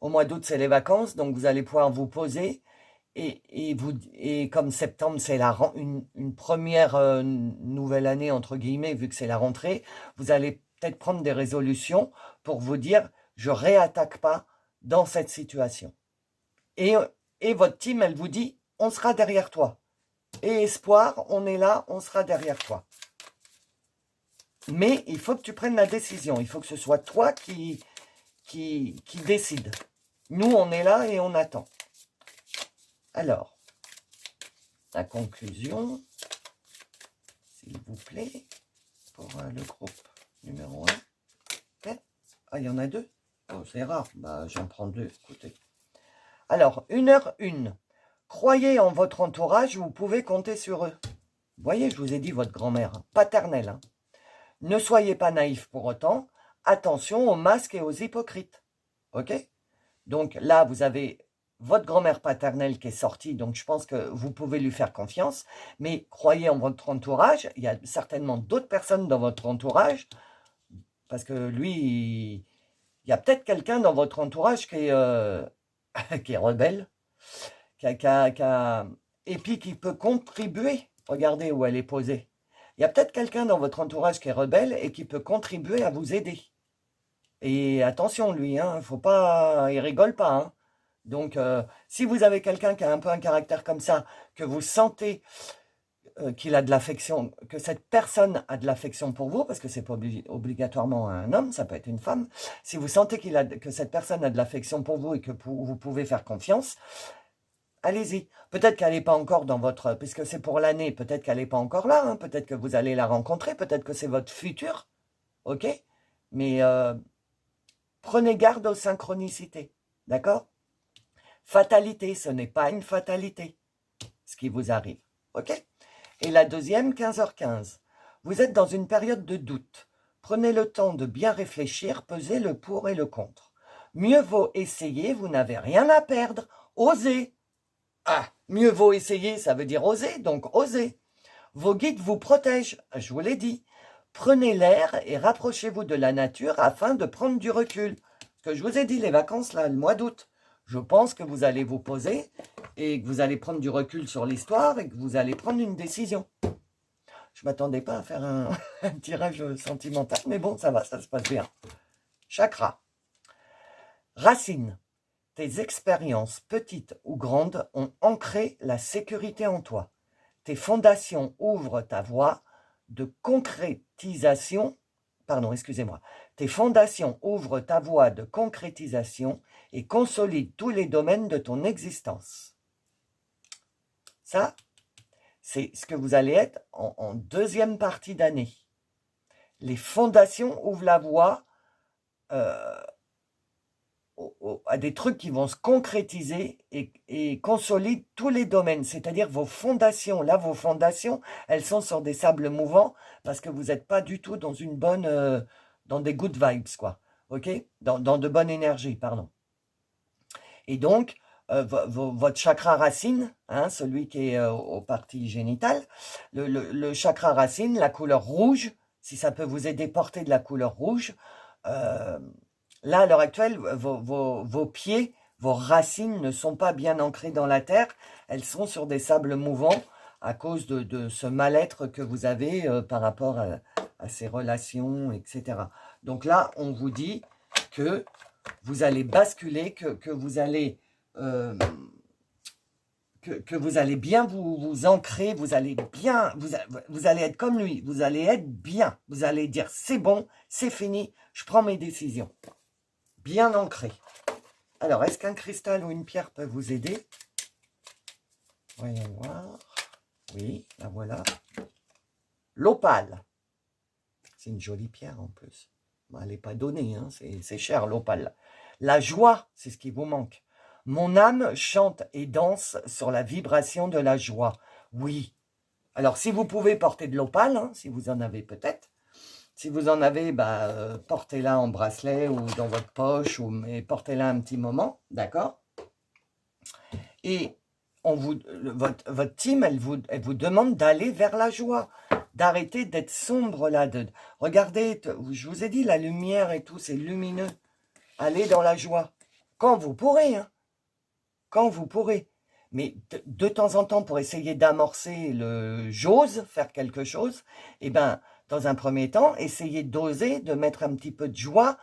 Au mois d'août, c'est les vacances, donc vous allez pouvoir vous poser. Et comme septembre, c'est une première nouvelle année, entre guillemets, vu que c'est la rentrée, vous allez peut-être prendre des résolutions pour vous dire, je ne réattaque pas dans cette situation. Et votre team, elle vous dit, on sera derrière toi. Et espoir, on est là, on sera derrière toi. Mais il faut que tu prennes la décision. Il faut que ce soit toi qui décide. Nous, on est là et on attend. Alors, la conclusion, s'il vous plaît, pour le groupe numéro 1. Okay. Ah, il y en a deux. Oh, c'est rare. Bah, j'en prends deux. Écoutez. Alors, 1h01. Croyez en votre entourage, vous pouvez compter sur eux. Vous voyez, je vous ai dit votre grand-mère, hein, paternelle. Hein. Ne soyez pas naïf pour autant. Attention aux masques et aux hypocrites. Ok? Donc là, vous avez votre grand-mère paternelle qui est sortie, donc je pense que vous pouvez lui faire confiance. Mais croyez en votre entourage. Il y a certainement d'autres personnes dans votre entourage. Parce que lui, il y a peut-être quelqu'un dans votre entourage qui est, qui est rebelle. Et puis qui peut contribuer. Regardez où elle est posée. Il y a peut-être quelqu'un dans votre entourage qui est rebelle et qui peut contribuer à vous aider. Et attention, lui, hein, faut pas, il rigole pas. Hein. Donc, si vous avez quelqu'un qui a un peu un caractère comme ça, que vous sentez qu'il a de l'affection, que cette personne a de l'affection pour vous, parce que c'est pas obligatoirement un homme, ça peut être une femme. Si vous sentez que cette personne a de l'affection pour vous et que vous pouvez faire confiance, allez-y. Peut-être qu'elle n'est pas encore dans votre... Puisque c'est pour l'année, peut-être qu'elle n'est pas encore là. Hein, peut-être que vous allez la rencontrer. Peut-être que c'est votre futur. Ok? Mais prenez garde aux synchronicités. D'accord? Fatalité, ce n'est pas une fatalité. Ce qui vous arrive. Ok? Et la deuxième, 15h15. Vous êtes dans une période de doute. Prenez le temps de bien réfléchir, peser le pour et le contre. Mieux vaut essayer, vous n'avez rien à perdre. Osez. Ah, mieux vaut essayer, ça veut dire oser, donc osez. Vos guides vous protègent, je vous l'ai dit. Prenez l'air et rapprochez-vous de la nature afin de prendre du recul. Ce que je vous ai dit, les vacances, là, le mois d'août. Je pense que vous allez vous poser et que vous allez prendre du recul sur l'histoire et que vous allez prendre une décision. Je ne m'attendais pas à faire un tirage sentimental, mais bon, ça va, ça se passe bien. Chakra. Racine. Tes expériences, petites ou grandes, ont ancré la sécurité en toi. Tes fondations ouvrent ta voie de concrétisation. Tes fondations ouvrent ta voie de concrétisation et consolident tous les domaines de ton existence. Ça, c'est ce que vous allez être en deuxième partie d'année. Les fondations ouvrent la voie à des trucs qui vont se concrétiser et consolident tous les domaines. C'est-à-dire vos fondations. Là, vos fondations, elles sont sur des sables mouvants parce que vous n'êtes pas du tout dans une bonne... dans des good vibes, quoi. OK? Dans de bonnes énergies, pardon. Et donc, votre chakra racine, hein, celui qui est aux parties génitales, le chakra racine, la couleur rouge, si ça peut vous aider, porter de la couleur rouge. Là, à l'heure actuelle, vos pieds, vos racines ne sont pas bien ancrées dans la terre. Elles sont sur des sables mouvants à cause de ce mal-être que vous avez par rapport à ces relations, etc. Donc là, on vous dit que vous allez basculer, que vous allez bien vous ancrer, vous allez être comme lui, vous allez être bien, vous allez dire c'est bon, c'est fini, je prends mes décisions. Bien ancré. Alors, est-ce qu'un cristal ou une pierre peut vous aider? Voyons voir. Oui, la voilà. L'opale. C'est une jolie pierre en plus. Elle n'est pas donnée, hein, c'est cher l'opale. La joie, c'est ce qui vous manque. Mon âme chante et danse sur la vibration de la joie. Oui. Alors, si vous pouvez porter de l'opale, hein, si vous en avez peut-être, si vous en avez, portez-la en bracelet ou dans votre poche, mais portez-la un petit moment, d'accord? Et votre team, elle vous demande d'aller vers la joie, d'arrêter d'être sombre là. Regardez, je vous ai dit, la lumière et tout, c'est lumineux. Allez dans la joie. Quand vous pourrez, hein. Quand vous pourrez. Mais de temps en temps, pour essayer d'amorcer le « j'ose faire quelque chose », eh bien, dans un premier temps, essayez d'oser, de mettre un petit peu de joie,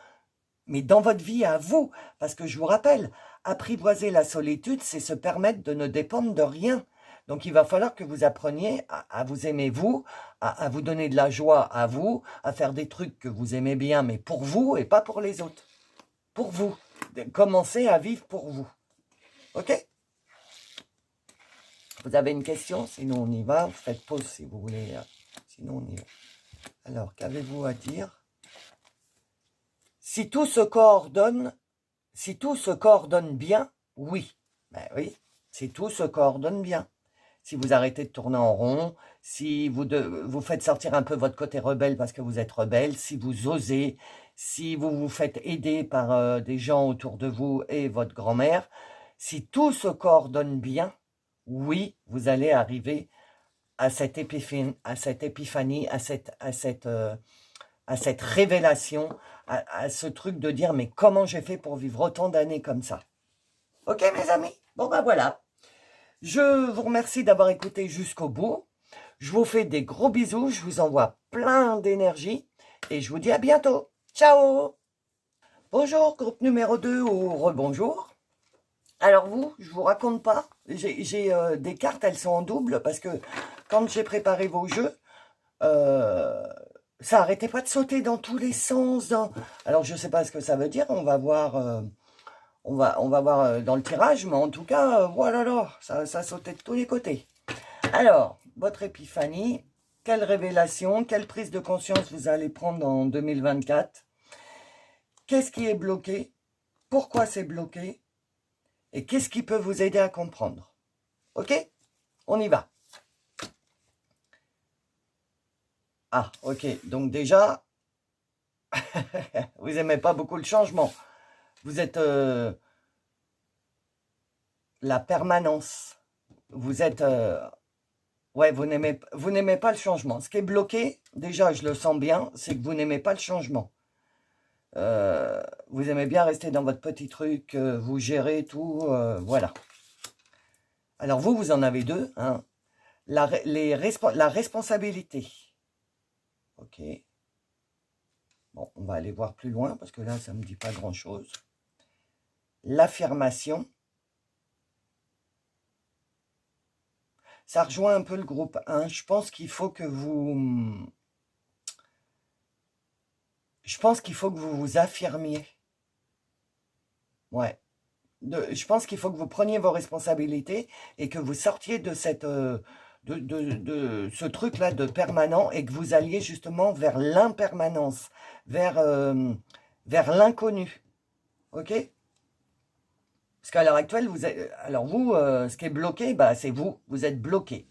mais dans votre vie à vous. Parce que je vous rappelle, apprivoiser la solitude, c'est se permettre de ne dépendre de rien. Donc, il va falloir que vous appreniez à vous aimer vous, à vous donner de la joie à vous, à faire des trucs que vous aimez bien, mais pour vous et pas pour les autres. Pour vous. Commencez à vivre pour vous. OK? Vous avez une question? Sinon, on y va. Vous faites pause si vous voulez. Sinon, on y va. Alors, qu'avez-vous à dire? Si tout se coordonne bien, oui. Ben oui, si tout se coordonne bien. Si vous arrêtez de tourner en rond, si vous faites sortir un peu votre côté rebelle parce que vous êtes rebelle, si vous osez, si vous vous faites aider par des gens autour de vous et votre grand-mère, si tout se coordonne bien, oui, vous allez arriver à cette épiphanie, à cette révélation, à ce truc de dire, mais comment j'ai fait pour vivre autant d'années comme ça? Ok, mes amis? Bon, ben voilà. Je vous remercie d'avoir écouté jusqu'au bout. Je vous fais des gros bisous. Je vous envoie plein d'énergie. Et je vous dis à bientôt. Ciao! Bonjour, groupe numéro 2 ou rebonjour. Alors je vous raconte pas. J'ai des cartes, elles sont en double parce que quand j'ai préparé vos jeux, ça arrêtait pas de sauter dans tous les sens. Alors je sais pas ce que ça veut dire. On va voir. On va voir dans le tirage, mais en tout cas, voilà, ça sautait de tous les côtés. Alors, votre épiphanie, quelle révélation, quelle prise de conscience vous allez prendre en 2024? Qu'est-ce qui est bloqué? Pourquoi c'est bloqué? Et qu'est-ce qui peut vous aider à comprendre? Ok? On y va. Ah, ok. Donc déjà, vous n'aimez pas beaucoup le changement. Vous êtes la permanence. Vous êtes... ouais, vous n'aimez pas le changement. Ce qui est bloqué, déjà, je le sens bien, c'est que vous n'aimez pas le changement. Vous aimez bien rester dans votre petit truc, vous gérez tout, voilà. Alors vous en avez deux, hein. La responsabilité. Ok. Bon, on va aller voir plus loin, parce que là, ça ne me dit pas grand-chose. L'affirmation. Ça rejoint un peu le groupe 1. Je pense qu'il faut que vous... Je pense qu'il faut que vous vous affirmiez. Ouais. Je pense qu'il faut que vous preniez vos responsabilités et que vous sortiez de cette... de ce truc-là de permanent et que vous alliez justement vers l'impermanence, vers l'inconnu. Ok? Parce qu'à l'heure actuelle, alors vous, ce qui est bloqué, bah, c'est vous. Vous êtes bloqué.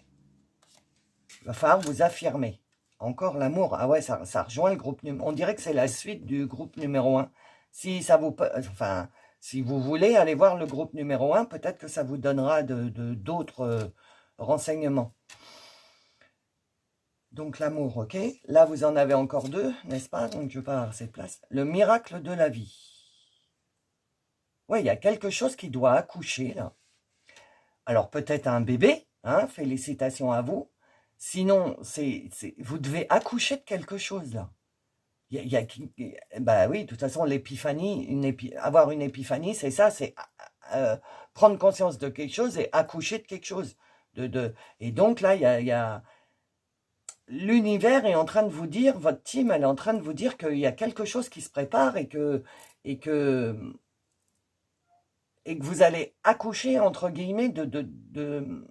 Il va falloir vous affirmer. Encore l'amour. Ah ouais, ça rejoint le groupe numéro... On dirait que c'est la suite du groupe numéro 1. Si ça vous... Enfin, si vous voulez aller voir le groupe numéro 1, peut-être que ça vous donnera d'autres renseignements. Donc l'amour, ok. Là, vous en avez encore deux, n'est-ce pas? Donc je vais pas avoir cette place. Le miracle de la vie. Oui, il y a quelque chose qui doit accoucher, là. Alors peut-être un bébé, hein, félicitations à vous. Sinon, vous devez accoucher de quelque chose, là. Bah oui, de toute façon, l'épiphanie, avoir une épiphanie, c'est ça, c'est prendre conscience de quelque chose et accoucher de quelque chose. Et donc là, l'univers est en train de vous dire, votre team, elle est en train de vous dire qu'il y a quelque chose qui se prépare et que vous allez accoucher, entre guillemets, de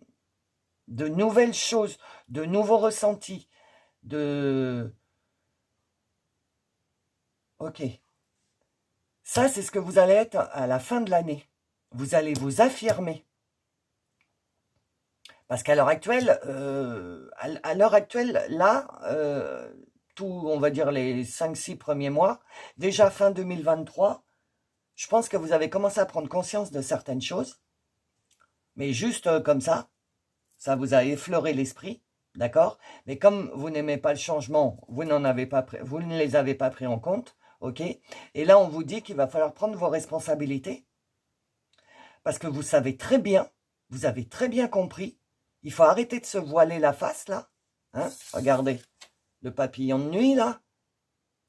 nouvelles choses, de nouveaux ressentis, Ok. Ça, c'est ce que vous allez être à la fin de l'année. Vous allez vous affirmer. Parce qu'à l'heure actuelle, là, on va dire les 5-6 premiers mois, déjà fin 2023, je pense que vous avez commencé à prendre conscience de certaines choses. Mais juste comme ça vous a effleuré l'esprit, d'accord? Mais comme vous n'aimez pas le changement, vous ne les avez pas pris en compte, ok? Et là, on vous dit qu'il va falloir prendre vos responsabilités, parce que vous savez très bien, vous avez très bien compris, il faut arrêter de se voiler la face, là. Hein? Regardez, le papillon de nuit, là,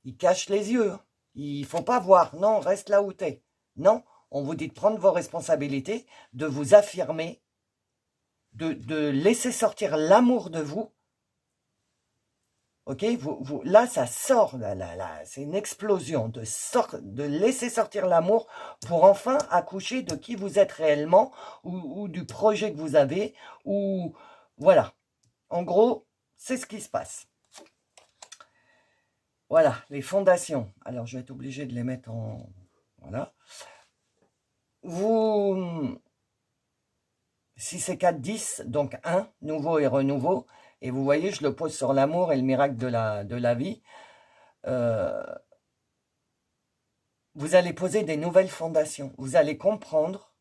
il cache les yeux. Il ne faut pas voir. Non, reste là où tu es. Non, on vous dit de prendre vos responsabilités, de vous affirmer, de laisser sortir l'amour de vous. Ok, là, ça sort, là, c'est une explosion de laisser sortir l'amour pour enfin accoucher de qui vous êtes réellement ou du projet que vous avez. Ou voilà, en gros, c'est ce qui se passe. Voilà, les fondations. Alors, je vais être obligé de les mettre en... Voilà. Si c'est 4, 10, donc 1, nouveau et renouveau. Et vous voyez, je le pose sur l'amour et le miracle de la vie. Vous allez poser des nouvelles fondations. Vous allez comprendre.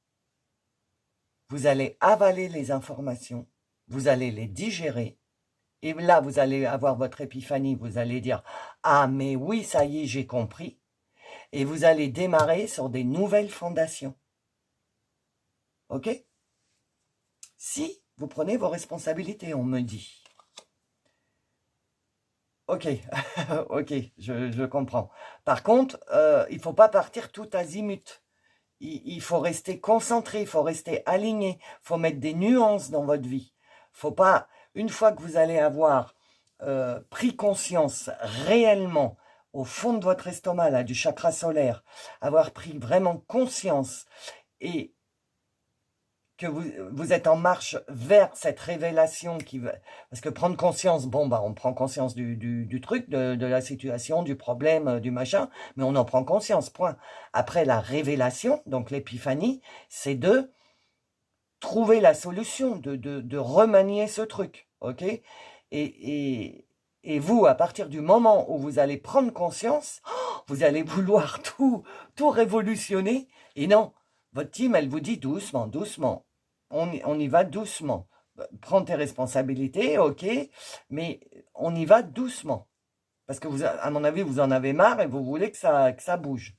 Vous allez avaler les informations. Vous allez les digérer. Et là, vous allez avoir votre épiphanie. Vous allez dire, ah, mais oui, ça y est, j'ai compris. Et vous allez démarrer sur des nouvelles fondations. Ok? Si vous prenez vos responsabilités, on me dit. Ok, ok, je comprends. Par contre, il ne faut pas partir tout azimut. Il faut rester concentré, il faut rester aligné, il faut mettre des nuances dans votre vie. Faut pas, une fois que vous allez avoir pris conscience réellement au fond de votre estomac, là, du chakra solaire, avoir pris vraiment conscience et que vous êtes en marche vers cette révélation parce que prendre conscience, bon, bah, on prend conscience du truc, de la situation, du problème, du machin, mais on en prend conscience, point. Après, la révélation, donc l'épiphanie, c'est de trouver la solution, de remanier ce truc, ok? Et vous, à partir du moment où vous allez prendre conscience, vous allez vouloir tout révolutionner. Et non, votre team, elle vous dit doucement, doucement. On y va doucement. Prends tes responsabilités, ok, mais on y va doucement. Parce que, à mon avis, vous en avez marre et vous voulez que ça bouge.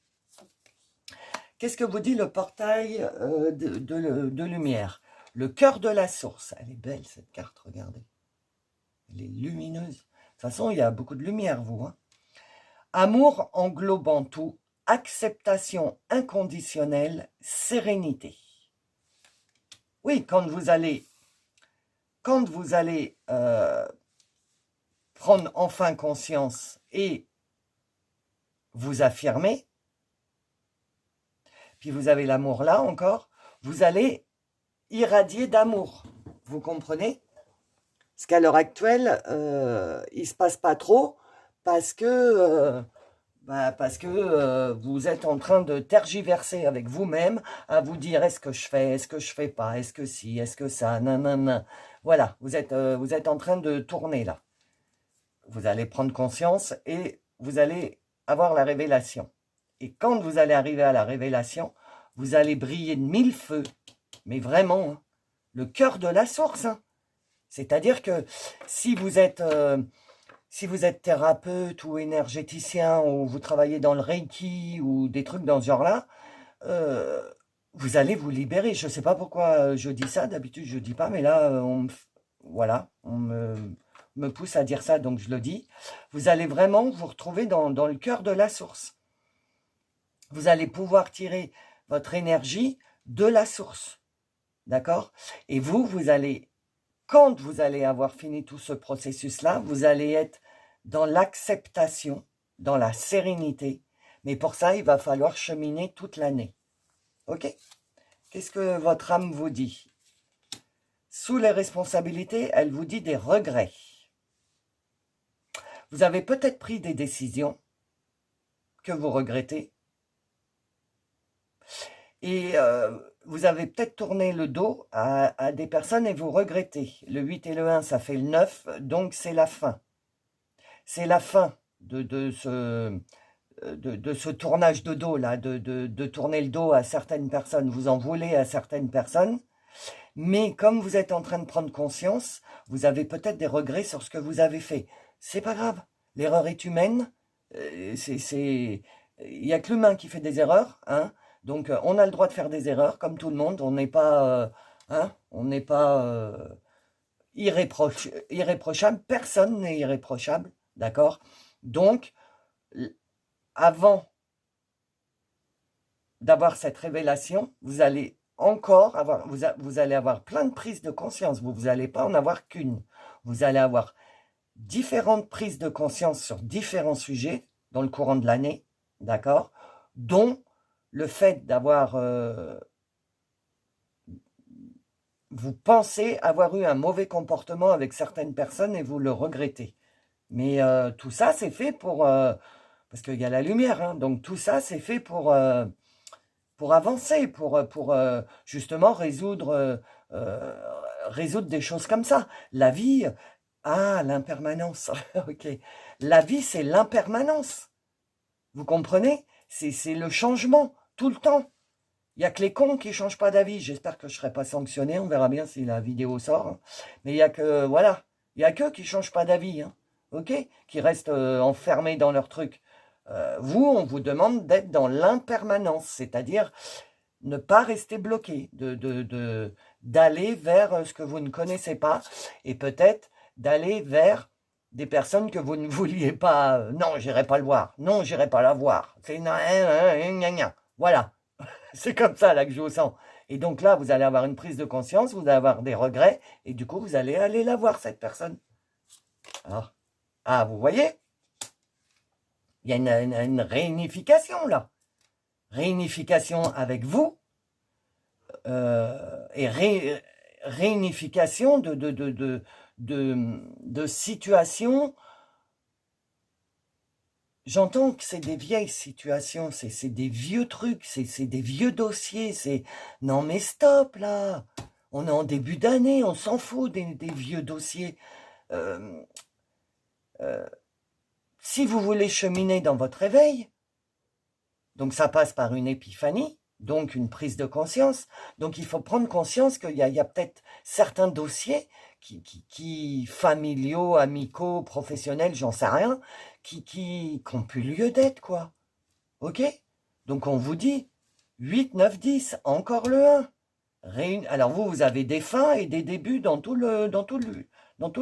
Qu'est-ce que vous dit le portail de lumière? Le cœur de la source. Elle est belle, cette carte, regardez. Elle est lumineuse. De toute façon, il y a beaucoup de lumière, vous. Hein. Amour englobant tout, acceptation inconditionnelle, sérénité. Oui, quand vous allez prendre enfin conscience et vous affirmer, puis vous avez l'amour là encore, vous allez irradier d'amour. Vous comprenez? Parce qu'à l'heure actuelle, il ne se passe pas trop parce que vous êtes en train de tergiverser avec vous-même à vous dire est-ce que je fais pas, est-ce que si, est-ce que ça, nanana. Voilà, vous êtes en train de tourner là. Vous allez prendre conscience et vous allez avoir la révélation. Et quand vous allez arriver à la révélation, vous allez briller de mille feux, mais vraiment, hein, le cœur de la source. Hein. C'est-à-dire que si vous êtes thérapeute ou énergéticien ou vous travaillez dans le Reiki ou des trucs dans ce genre-là, vous allez vous libérer. Je ne sais pas pourquoi je dis ça, d'habitude je ne dis pas, mais là, on me pousse à dire ça, donc je le dis. Vous allez vraiment vous retrouver dans le cœur de la source. Vous allez pouvoir tirer votre énergie de la source. D'accord? Et vous allez, quand vous allez avoir fini tout ce processus-là, vous allez être dans l'acceptation, dans la sérénité. Mais pour ça, il va falloir cheminer toute l'année. Ok? Qu'est-ce que votre âme vous dit? Sous les responsabilités, elle vous dit des regrets. Vous avez peut-être pris des décisions que vous regrettez. Et vous avez peut-être tourné le dos à des personnes et vous regrettez. Le 8 et le 1, ça fait le 9, donc c'est la fin. C'est la fin de ce tournage de dos, là, de tourner le dos à certaines personnes. Vous en voulez à certaines personnes, mais comme vous êtes en train de prendre conscience, vous avez peut-être des regrets sur ce que vous avez fait. C'est pas grave, l'erreur est humaine, il n'y a que l'humain qui fait des erreurs, hein. Donc on a le droit de faire des erreurs, comme tout le monde, on n'est pas, irréprochable, personne n'est irréprochable, d'accord? Donc, avant d'avoir cette révélation, vous allez encore avoir, vous allez avoir plein de prises de conscience, vous n'allez pas en avoir qu'une, vous allez avoir différentes prises de conscience sur différents sujets dans le courant de l'année, d'accord? Dont le fait d'avoir, vous pensez avoir eu un mauvais comportement avec certaines personnes et vous le regrettez. Mais tout ça, c'est fait pour, parce qu'il y a la lumière, hein, donc tout ça, c'est fait pour avancer, pour justement résoudre des choses comme ça. La vie, l'impermanence, ok. La vie, c'est l'impermanence. Vous comprenez? C'est le changement, tout le temps. Il n'y a que les cons qui ne changent pas d'avis. J'espère que je ne serai pas sanctionné. On verra bien si la vidéo sort. Hein. Mais il n'y a que, voilà, il n'y a que qui ne changent pas d'avis. Hein. Ok? Qui restent enfermés dans leur truc. Vous, on vous demande d'être dans l'impermanence. C'est-à-dire ne pas rester bloqué. D'aller vers ce que vous ne connaissez pas. Et peut-être d'aller vers des personnes que vous ne vouliez pas. Non, j'irai pas le voir. Non, j'irai pas la voir. C'est voilà. C'est comme ça là que je vous sens. Et donc là, vous allez avoir une prise de conscience, vous allez avoir des regrets, et du coup, vous allez aller la voir, cette personne. Alors, vous voyez? Il y a une réunification là. Réunification avec vous, et réunification de situations. J'entends que c'est des vieilles situations, c'est des vieux trucs, c'est des vieux dossiers, non mais stop là, on est en début d'année, on s'en fout des vieux dossiers. Si vous voulez cheminer dans votre réveil, Donc ça passe par une épiphanie, donc une prise de conscience. Donc il faut prendre conscience qu'il y a peut-être certains dossiers familiaux, amicaux, professionnels, j'en sais rien, qui n'ont plus lieu d'être, quoi. Ok? Donc on vous dit 8, 9, 10, encore le 1. Alors vous avez des fins et des débuts dans tout le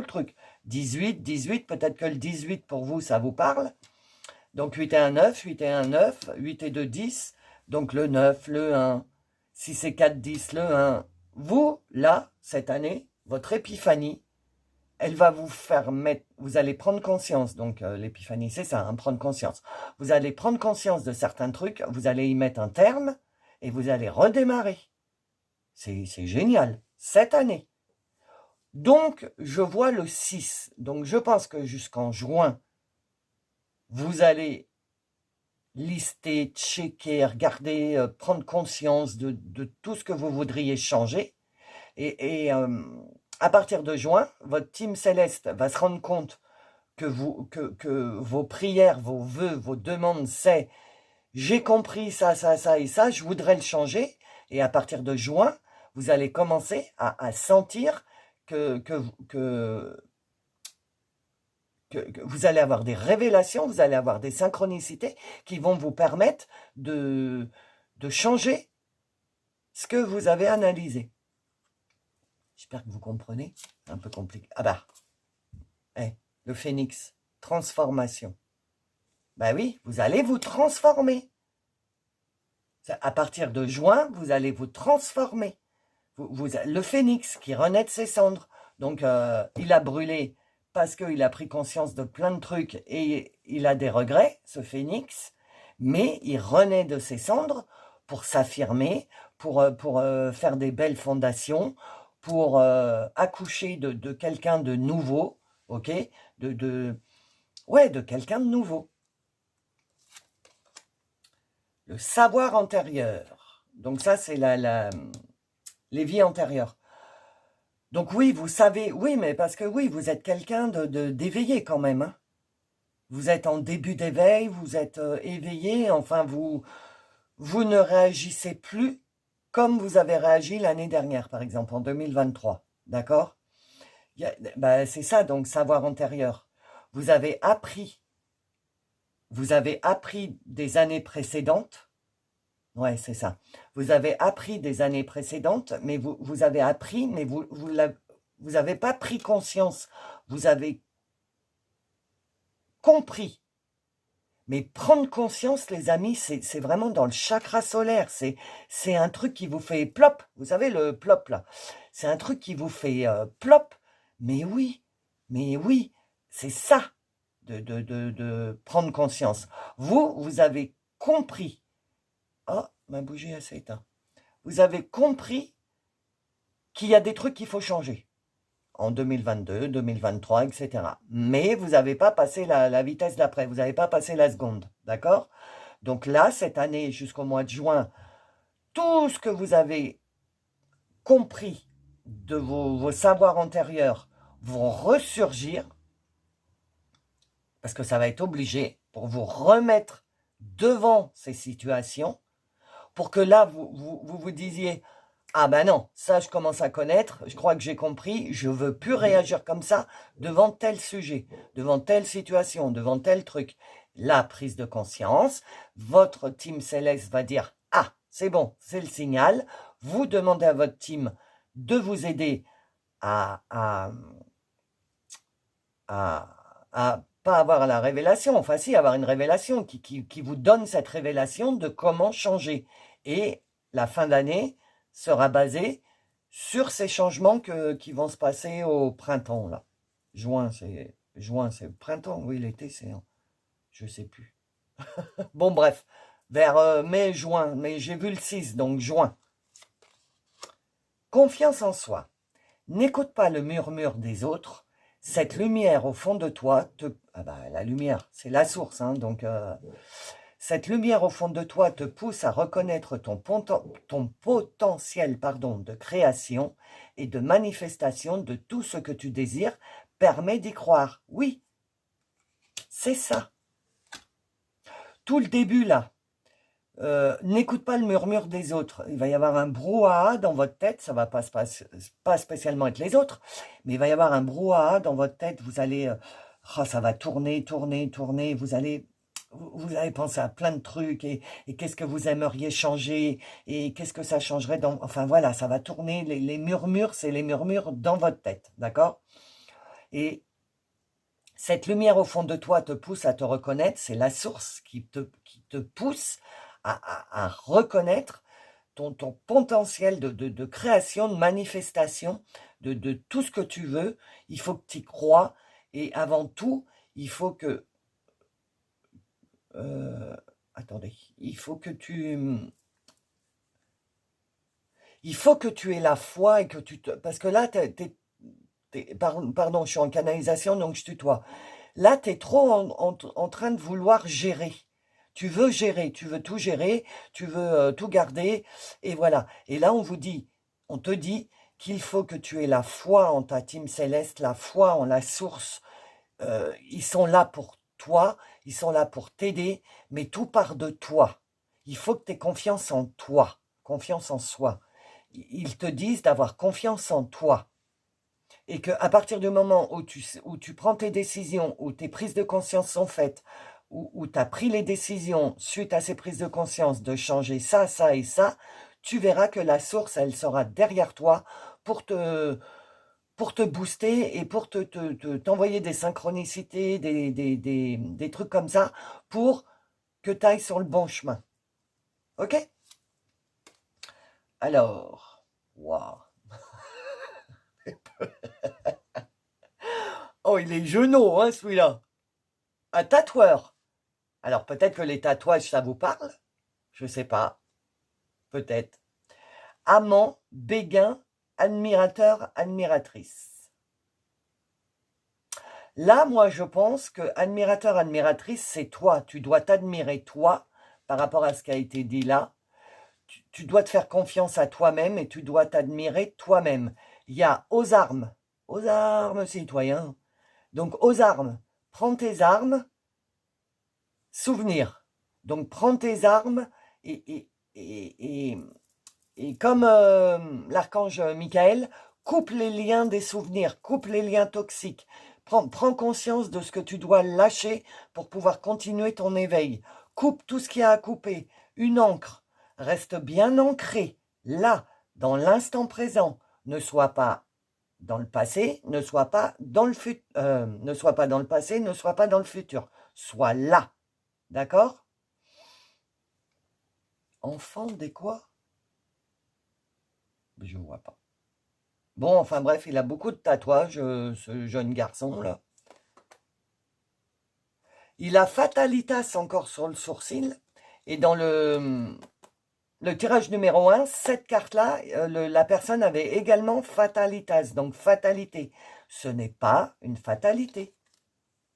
truc. 18, 18, peut-être que le 18 pour vous, ça vous parle. Donc 8 et 1, 9, 8 et 1, 9, 8 et 2, 10. Donc le 9, le 1, 6 et 4, 10, le 1. Vous, là, cette année, votre épiphanie, elle va vous faire mettre, vous allez prendre conscience, donc l'épiphanie c'est ça, hein, prendre conscience. Vous allez prendre conscience de certains trucs, vous allez y mettre un terme et vous allez redémarrer. C'est génial, cette année. Donc, je vois le 6. Donc, je pense que jusqu'en juin, vous allez lister, checker, regarder, prendre conscience de tout ce que vous voudriez changer. Et à partir de juin, votre team céleste va se rendre compte que vos prières, vos vœux, vos demandes, c'est « j'ai compris ça, ça, ça et ça, je voudrais le changer ». Et à partir de juin, vous allez commencer à sentir que vous allez avoir des révélations, vous allez avoir des synchronicités qui vont vous permettre de changer ce que vous avez analysé. J'espère que vous comprenez. C'est un peu compliqué. Ah bah, le phénix, transformation. Ben oui, vous allez vous transformer. À partir de juin, vous allez vous transformer. Le phénix qui renaît de ses cendres. Donc, il a brûlé parce qu'il a pris conscience de plein de trucs et il a des regrets, ce phénix. Mais il renaît de ses cendres pour s'affirmer, pour faire des belles fondations, pour accoucher de quelqu'un de nouveau, ok, de quelqu'un de nouveau. Le savoir antérieur. Donc ça, c'est les vies antérieures. Donc oui, vous savez, oui, mais parce que oui, vous êtes quelqu'un d'éveillé quand même. Hein. Vous êtes en début d'éveil, vous êtes éveillé, enfin vous ne réagissez plus comme vous avez réagi l'année dernière, par exemple, en 2023. D'accord? C'est ça, donc, savoir antérieur. Vous avez appris des années précédentes. Ouais, c'est ça. Vous avez appris des années précédentes, mais vous avez appris, mais vous avez pas pris conscience. Vous avez compris. Mais prendre conscience, les amis, c'est vraiment dans le chakra solaire. C'est un truc qui vous fait plop. Vous savez, le plop, là. C'est un truc qui vous fait plop. Mais oui, c'est ça de prendre conscience. Vous avez compris. Oh, ma bougie, elle s'est éteinte. Vous avez compris qu'il y a des trucs qu'il faut changer. En 2022, 2023, etc. Mais vous n'avez pas passé la vitesse d'après, vous n'avez pas passé la seconde, d'accord? Donc là, cette année, jusqu'au mois de juin, tout ce que vous avez compris de vos savoirs antérieurs vont ressurgir, parce que ça va être obligé pour vous remettre devant ces situations, pour que là, vous disiez... Ah ben non, ça je commence à connaître, je crois que j'ai compris, je veux plus réagir comme ça devant tel sujet, devant telle situation, devant tel truc. La prise de conscience, votre team céleste va dire « Ah, c'est bon, c'est le signal ». Vous demandez à votre team de vous aider à pas avoir la révélation, enfin si, avoir une révélation qui vous donne cette révélation de comment changer. Et la fin d'année sera basé sur ces changements qui vont se passer au printemps, là. Juin, c'est printemps, oui, l'été, c'est... Je sais plus. Bon, bref, vers mai, juin, mais j'ai vu le 6, donc juin. Confiance en soi. N'écoute pas le murmure des autres. Cette lumière au fond de toi te... Ah bah, la lumière, c'est la source, hein, donc... Cette lumière au fond de toi te pousse à reconnaître ton potentiel de création et de manifestation de tout ce que tu désires, permet d'y croire. Oui, c'est ça. Tout le début là, N'écoute pas le murmure des autres. Il va y avoir un brouhaha dans votre tête. Ça va pas spécialement être les autres, mais il va y avoir un brouhaha dans votre tête. Vous allez, ça va tourner, tourner, tourner. Vous allez penser à plein de trucs et qu'est-ce que vous aimeriez changer et qu'est-ce que ça changerait dans... Enfin voilà, ça va tourner. Les murmures, c'est les murmures dans votre tête, d'accord? Et cette lumière au fond de toi te pousse à te reconnaître. C'est la source qui te pousse à reconnaître ton potentiel de création, de manifestation, de tout ce que tu veux. Il faut que tu y crois. Et avant tout, il faut que... attendez. Il faut que tu aies la foi et que tu te... Parce que là, pardon, je suis en canalisation, donc je tutoie. Là, tu es trop en train de vouloir gérer. Tu veux gérer, tu veux tout gérer, tu veux tout garder, et voilà. Et là, on te dit qu'il faut que tu aies la foi en ta team céleste, la foi en la source. Ils sont là pour toi, ils sont là pour t'aider, mais tout part de toi. Il faut que tu aies confiance en toi, confiance en soi. Ils te disent d'avoir confiance en toi. Et qu'à partir du moment où tu prends tes décisions, où tes prises de conscience sont faites, où tu as pris les décisions suite à ces prises de conscience de changer ça, ça et ça, tu verras que la source, elle sera derrière toi pour te booster et pour t'envoyer des synchronicités, des trucs comme ça, pour que tu ailles sur le bon chemin. Ok? Alors, waouh. Oh, il est genou, hein, celui-là. Un tatoueur. Alors peut-être que les tatouages, ça vous parle. Je sais pas. Peut-être. Amant, béguin, admirateur, admiratrice. Là, moi, je pense que admirateur, admiratrice, c'est toi. Tu dois t'admirer toi par rapport à ce qui a été dit là. Tu dois te faire confiance à toi-même et tu dois t'admirer toi-même. Il y a aux armes, citoyens. Donc aux armes, prends tes armes, souvenir. Donc prends tes armes et comme l'archange Michael, coupe les liens des souvenirs, coupe les liens toxiques. Prends conscience de ce que tu dois lâcher pour pouvoir continuer ton éveil. Coupe tout ce qu'il y a à couper. Une encre. Reste bien ancré, là, dans l'instant présent. Ne sois pas dans le passé, ne sois pas dans le ne sois pas dans le passé, ne sois pas dans le futur. Sois là. D'accord? Enfant des quoi? Je ne vois pas. Bon, enfin bref, il a beaucoup de tatouages, ce jeune garçon là. Il a Fatalitas encore sur le sourcil. Et dans le tirage numéro 1, cette carte-là, la personne avait également Fatalitas, donc fatalité. Ce n'est pas une fatalité.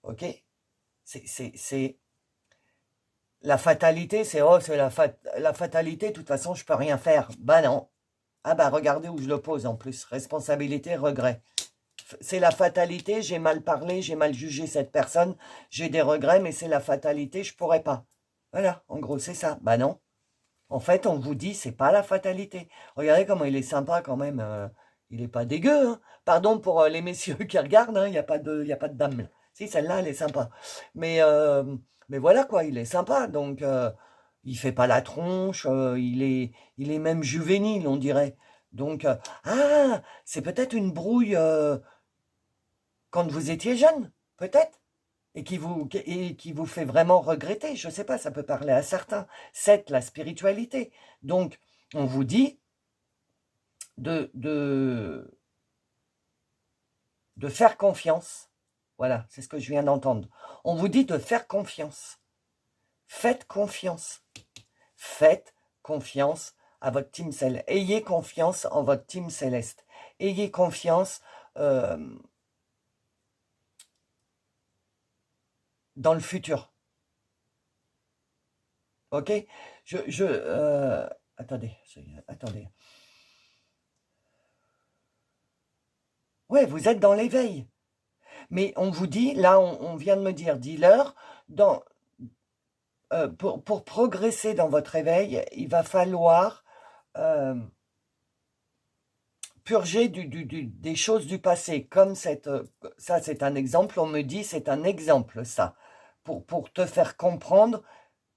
Ok? C'est la fatalité, c'est oh, c'est la fatalité, de toute façon, je peux rien faire. Bah non. Ah bah regardez où je le pose en plus. Responsabilité, regret. C'est la fatalité, j'ai mal parlé, j'ai mal jugé cette personne, j'ai des regrets, mais c'est la fatalité, je pourrais pas. Voilà, en gros, c'est ça. Bah non. En fait, on vous dit, c'est pas la fatalité. Regardez comment il est sympa quand même. Il est pas dégueu. Hein. Pardon pour les messieurs qui regardent, hein, il n'y a pas de dame. Là. Si, celle-là, elle est sympa. Mais voilà quoi, il est sympa. Donc, il fait pas la tronche, il est même juvénile, on dirait. Donc, ah, c'est peut-être une brouille quand vous étiez jeune, peut-être, et qui vous fait vraiment regretter. Je ne sais pas, ça peut parler à certains. C'est la spiritualité. Donc, on vous dit de faire confiance. Voilà, c'est ce que je viens d'entendre. On vous dit de faire confiance. Faites confiance. Faites confiance à votre team céleste. Ayez confiance en votre team céleste. Ayez confiance dans le futur. Ok? Attendez. Ouais, vous êtes dans l'éveil. Mais on vous dit, là, on vient de me dire, dis-leur, pour progresser dans votre éveil, il va falloir euh, purger des choses du passé. Comme ça, c'est un exemple, on me dit, c'est un exemple, ça. Pour te faire comprendre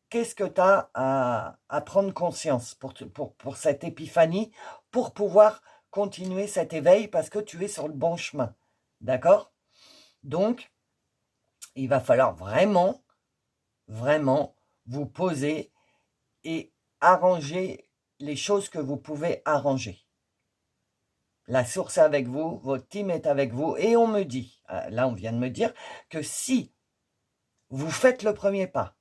qu'est-ce que tu as à prendre conscience pour cette épiphanie, pour pouvoir continuer cet éveil parce que tu es sur le bon chemin. D'accord? Donc, il va falloir vraiment, vraiment vous poser et arranger les choses que vous pouvez arranger. La source est avec vous, votre team est avec vous, et on me dit, là on vient de me dire, que si vous faites le premier pas,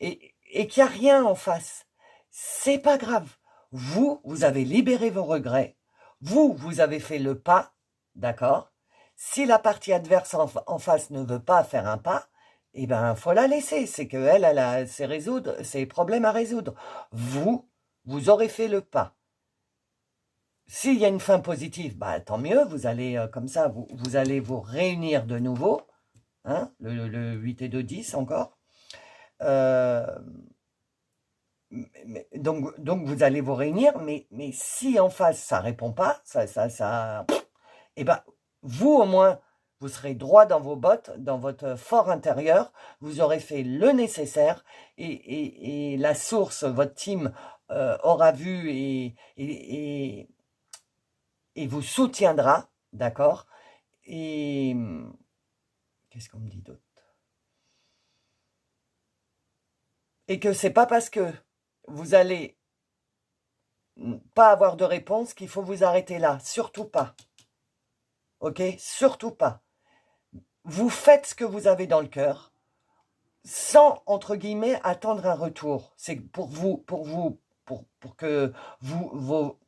et qu'il n'y a rien en face, c'est pas grave. Vous avez libéré vos regrets, vous avez fait le pas, d'accord? Si la partie adverse en face ne veut pas faire un pas, eh ben, faut la laisser. C'est qu'elle, elle a ses problèmes à résoudre. Vous aurez fait le pas. S'il y a une fin positive, bah, tant mieux, vous allez, comme ça, vous allez vous réunir de nouveau, hein, le 8 et 2, 10 encore. Donc vous allez vous réunir, mais si en face ça répond pas, et ben vous au moins vous serez droit dans vos bottes, dans votre fort intérieur, vous aurez fait le nécessaire et la source, votre team aura vu et vous soutiendra, d'accord? Et qu'est-ce qu'on me dit d'autre? Et que c'est pas parce que vous allez pas avoir de réponse qu'il faut vous arrêter là. Surtout pas. Ok? Surtout pas. Vous faites ce que vous avez dans le cœur sans, entre guillemets, attendre un retour. C'est pour que vos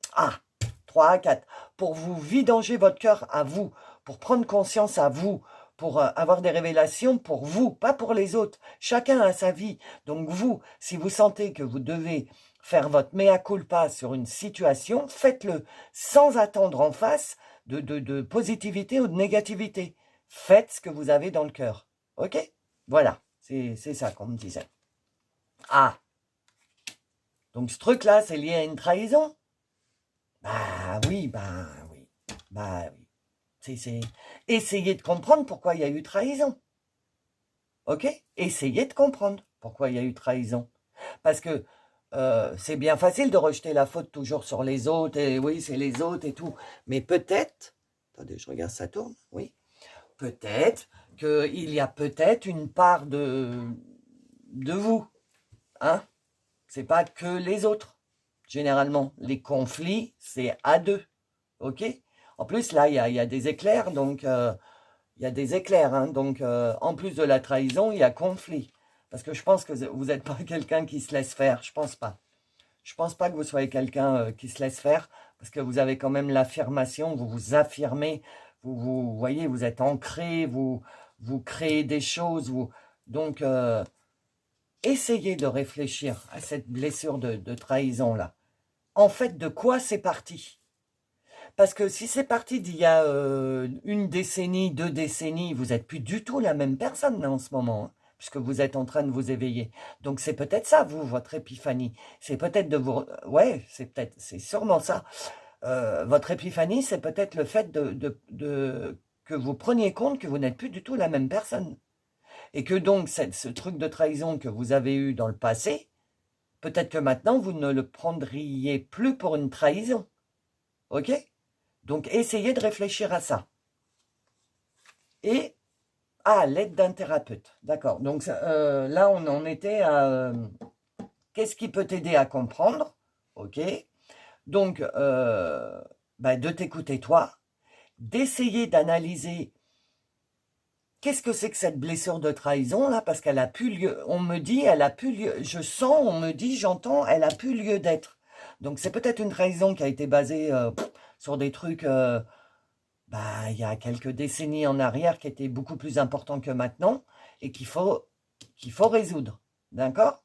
3 à 4, pour vous vidanger votre cœur à vous, pour prendre conscience à vous, pour avoir des révélations pour vous, pas pour les autres. Chacun a sa vie. Donc vous, si vous sentez que vous devez faire votre mea culpa sur une situation, faites-le sans attendre en face de positivité ou de négativité. Faites ce que vous avez dans le cœur. Ok? Voilà, c'est ça qu'on me disait. Ah, donc ce truc-là, c'est lié à une trahison? Bah oui. Bah oui. C'est essayer de comprendre pourquoi il y a eu trahison. Ok? Essayez de comprendre pourquoi il y a eu trahison. Parce que c'est bien facile de rejeter la faute toujours sur les autres, et oui, c'est les autres et tout. Mais peut-être, attendez, je regarde, ça tourne, oui. Peut-être qu'il y a peut-être une part de vous. Hein? C'est pas que les autres. Généralement, les conflits, c'est à deux. Ok? En plus, là, il y a des éclairs, donc il y a des éclairs. Hein, donc, en plus de la trahison, il y a conflit. Parce que je pense que vous n'êtes pas quelqu'un qui se laisse faire. Je pense pas. Je pense pas que vous soyez quelqu'un qui se laisse faire. Parce que vous avez quand même l'affirmation, vous vous affirmez. Vous voyez, vous êtes ancré, vous créez des choses. Donc, essayez de réfléchir à cette blessure de trahison-là. En fait, de quoi c'est parti? Parce que si c'est parti d'il y a une décennie, 2 décennies, vous n'êtes plus du tout la même personne là, en ce moment, hein, puisque vous êtes en train de vous éveiller. Donc c'est peut-être ça, vous, votre épiphanie. C'est peut-être de vous... Ouais, c'est sûrement ça. Votre épiphanie, c'est peut-être le fait que vous preniez compte que vous n'êtes plus du tout la même personne. Et que donc, ce truc de trahison que vous avez eu dans le passé, peut-être que maintenant, vous ne le prendriez plus pour une trahison. Ok? Donc, essayez de réfléchir à ça. Et à l'aide d'un thérapeute. D'accord. Donc, là, on en était à... qu'est-ce qui peut t'aider à comprendre? Ok. Donc, de t'écouter toi, d'essayer d'analyser qu'est-ce que c'est que cette blessure de trahison, là, parce qu'elle a pu lieu, on me dit, elle a pu lieu, je sens, on me dit, j'entends, elle a pu lieu d'être. Donc, c'est peut-être une trahison qui a été basée sur des trucs, il y a quelques décennies en arrière, qui étaient beaucoup plus importants que maintenant, et qu'il faut résoudre, d'accord?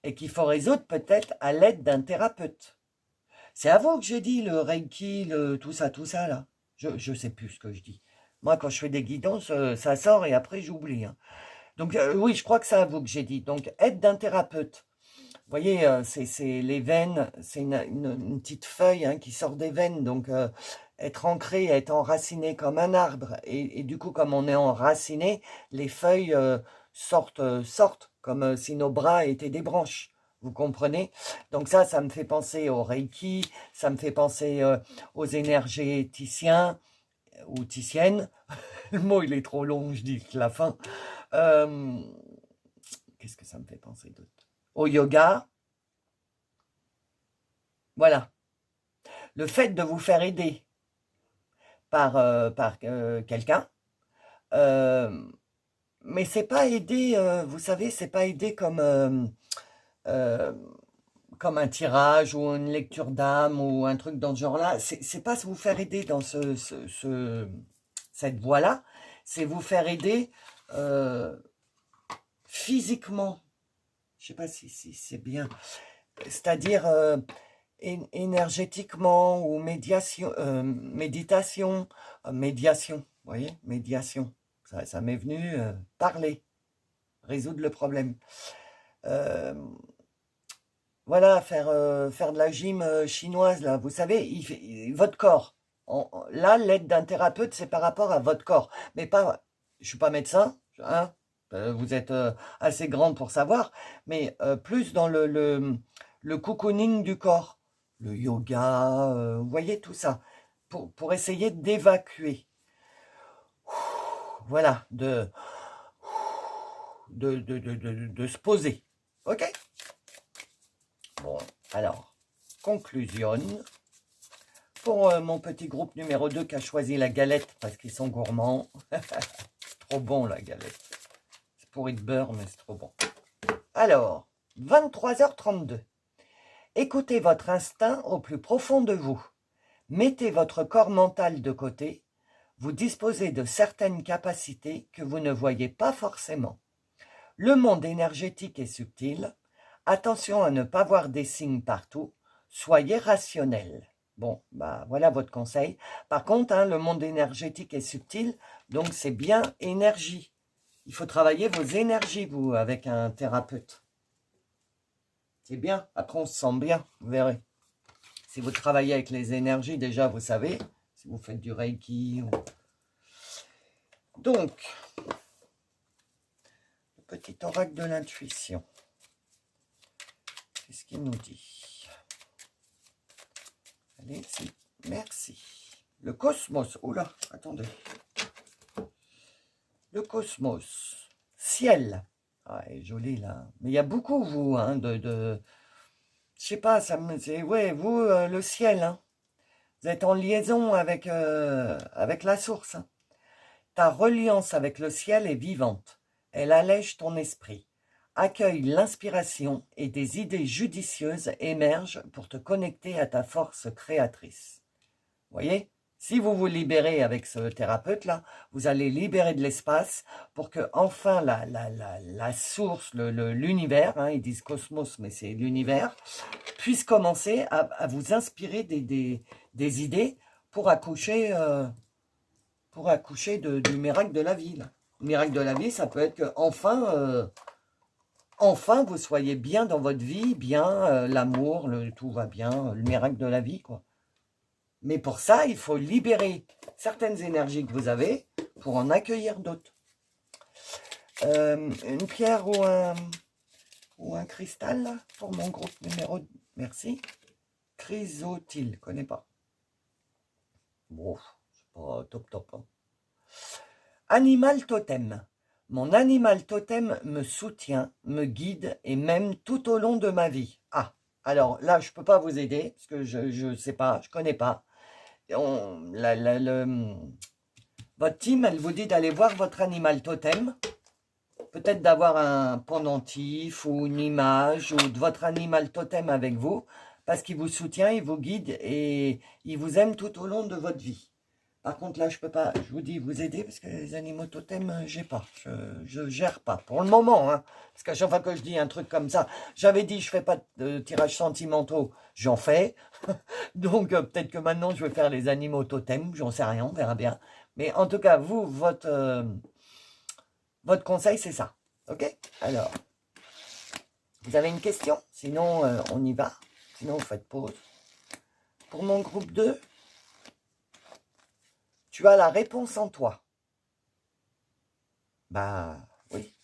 Et qu'il faut résoudre peut-être à l'aide d'un thérapeute. C'est à vous que j'ai dit le Reiki, tout ça, là. Je sais plus ce que je dis. Moi, quand je fais des guidances, ça sort et après, j'oublie. Hein. Donc, oui, je crois que c'est à vous que j'ai dit. Donc, aide d'un thérapeute. Vous voyez, c'est les veines, c'est une petite feuille hein, qui sort des veines. Donc, être ancré, être enraciné comme un arbre. Et du coup, comme on est enraciné, les feuilles sortent comme si nos bras étaient des branches. Vous comprenez? Donc ça me fait penser au Reiki, ça me fait penser aux énergéticiens ou ticiennes. Le mot, il est trop long, je dis la fin. Qu'est-ce que ça me fait penser d'autre? Au yoga. Voilà. Le fait de vous faire aider par quelqu'un, mais c'est pas aider, vous savez, c'est pas aider euh, comme un tirage ou une lecture d'âme ou un truc dans ce genre-là. C'est pas vous faire aider dans cette voie-là, c'est vous faire aider physiquement. Je sais pas si c'est bien. C'est-à-dire énergétiquement ou méditation, méditation, médiation, vous voyez, médiation. Ça m'est venu parler, résoudre le problème. Voilà, faire de la gym chinoise, là, vous savez, votre corps. Là, l'aide d'un thérapeute, c'est par rapport à votre corps. Mais pas, je suis pas médecin, hein, vous êtes assez grande pour savoir, mais plus dans le cocooning du corps. Le yoga, vous voyez, tout ça. Pour essayer d'évacuer. Voilà, de se poser. OK? Bon, alors, conclusion. Pour mon petit groupe numéro 2 qui a choisi la galette parce qu'ils sont gourmands. C'est trop bon la galette. C'est pourri de beurre, mais c'est trop bon. Alors, 23h32. Écoutez votre instinct au plus profond de vous. Mettez votre corps mental de côté. Vous disposez de certaines capacités que vous ne voyez pas forcément. Le monde énergétique est subtil. Attention à ne pas voir des signes partout. Soyez rationnel. Bon, bah voilà votre conseil. Par contre, hein, le monde énergétique est subtil, donc c'est bien énergie. Il faut travailler vos énergies, vous, avec un thérapeute. C'est bien. Après, on se sent bien, vous verrez. Si vous travaillez avec les énergies, déjà, vous savez, si vous faites du Reiki. Donc, le petit oracle de l'intuition. Qu'est-ce qu'il nous dit? Allez, merci. Le cosmos. Oula, attendez. Le cosmos. Ciel. Ah, elle est jolie là. Mais il y a beaucoup, vous, hein, je sais pas, ça me... Ouais, vous, le ciel, hein. Vous êtes en liaison avec la source. Hein. Ta reliance avec le ciel est vivante. Elle allège ton esprit. Accueille l'inspiration et des idées judicieuses émergent pour te connecter à ta force créatrice. Vous voyez? Si vous vous libérez avec ce thérapeute-là, vous allez libérer de l'espace pour que enfin la source, l'univers, hein, ils disent cosmos, mais c'est l'univers, puisse commencer à vous inspirer des idées pour accoucher du miracle de la vie. Là. Le miracle de la vie, ça peut être que enfin vous soyez bien dans votre vie, bien, l'amour, tout va bien, le miracle de la vie, quoi. Mais pour ça, il faut libérer certaines énergies que vous avez pour en accueillir d'autres. Une pierre ou un cristal là, pour mon groupe numéro 2. Merci. Chrysotile, connais pas. Bon, c'est pas top. Hein. Animal totem. Mon animal totem me soutient, me guide et m'aime tout au long de ma vie. Ah, alors là, je ne peux pas vous aider parce que je ne sais pas, je ne connais pas. Votre team, elle vous dit d'aller voir votre animal totem. Peut-être d'avoir un pendentif ou une image ou de votre animal totem avec vous parce qu'il vous soutient, il vous guide et il vous aime tout au long de votre vie. Par contre, là, je peux pas, je vous dis, vous aider parce que les animaux totems, j'ai pas. Je gère pas. Pour le moment, hein. Parce qu'à chaque fois que je dis un truc comme ça, j'avais dit, je fais pas de tirage sentimentaux, j'en fais. Donc, peut-être que maintenant, je vais faire les animaux totems, j'en sais rien, on verra bien. Mais en tout cas, vous, votre conseil, c'est ça. Ok? Alors, vous avez une question? Sinon, on y va. Sinon, vous faites pause. Pour mon groupe 2, tu as la réponse en toi. Bah oui,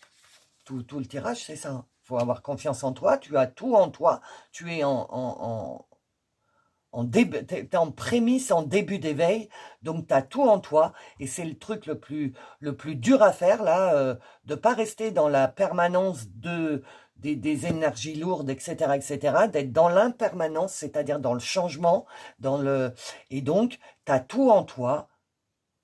tout le tirage, c'est ça. Il faut avoir confiance en toi. Tu as tout en toi. Tu es t'es en prémisse, en début d'éveil, donc tu as tout en toi, et c'est le truc le plus dur à faire, là, de pas rester dans la permanence des énergies lourdes, etc., d'être dans l'impermanence, c'est-à-dire dans le changement, et donc, tu as tout en toi.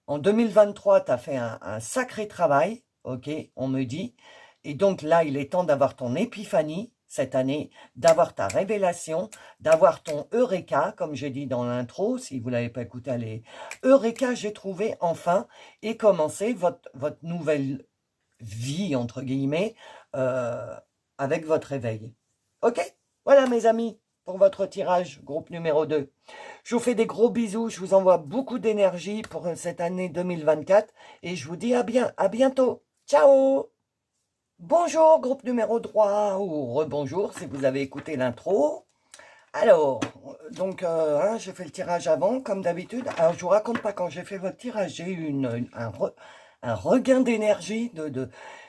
En 2023, tu as fait un sacré travail, ok, on me dit, et donc là, il est temps d'avoir ton épiphanie, cette année, d'avoir ta révélation, d'avoir ton Eureka, comme j'ai dit dans l'intro, si vous ne l'avez pas écouté, allez, Eureka, j'ai trouvé enfin, et commencer votre nouvelle vie, entre guillemets, euh, avec votre réveil. Ok? Voilà mes amis, pour votre tirage, groupe numéro 2. Je vous fais des gros bisous, je vous envoie beaucoup d'énergie pour cette année 2024, et je vous dis à bientôt. Ciao! Bonjour, groupe numéro 3, ou rebonjour si vous avez écouté l'intro. Alors, donc, j'ai fait le tirage avant, comme d'habitude. Alors, je vous raconte pas, quand j'ai fait votre tirage, j'ai eu un regain d'énergie.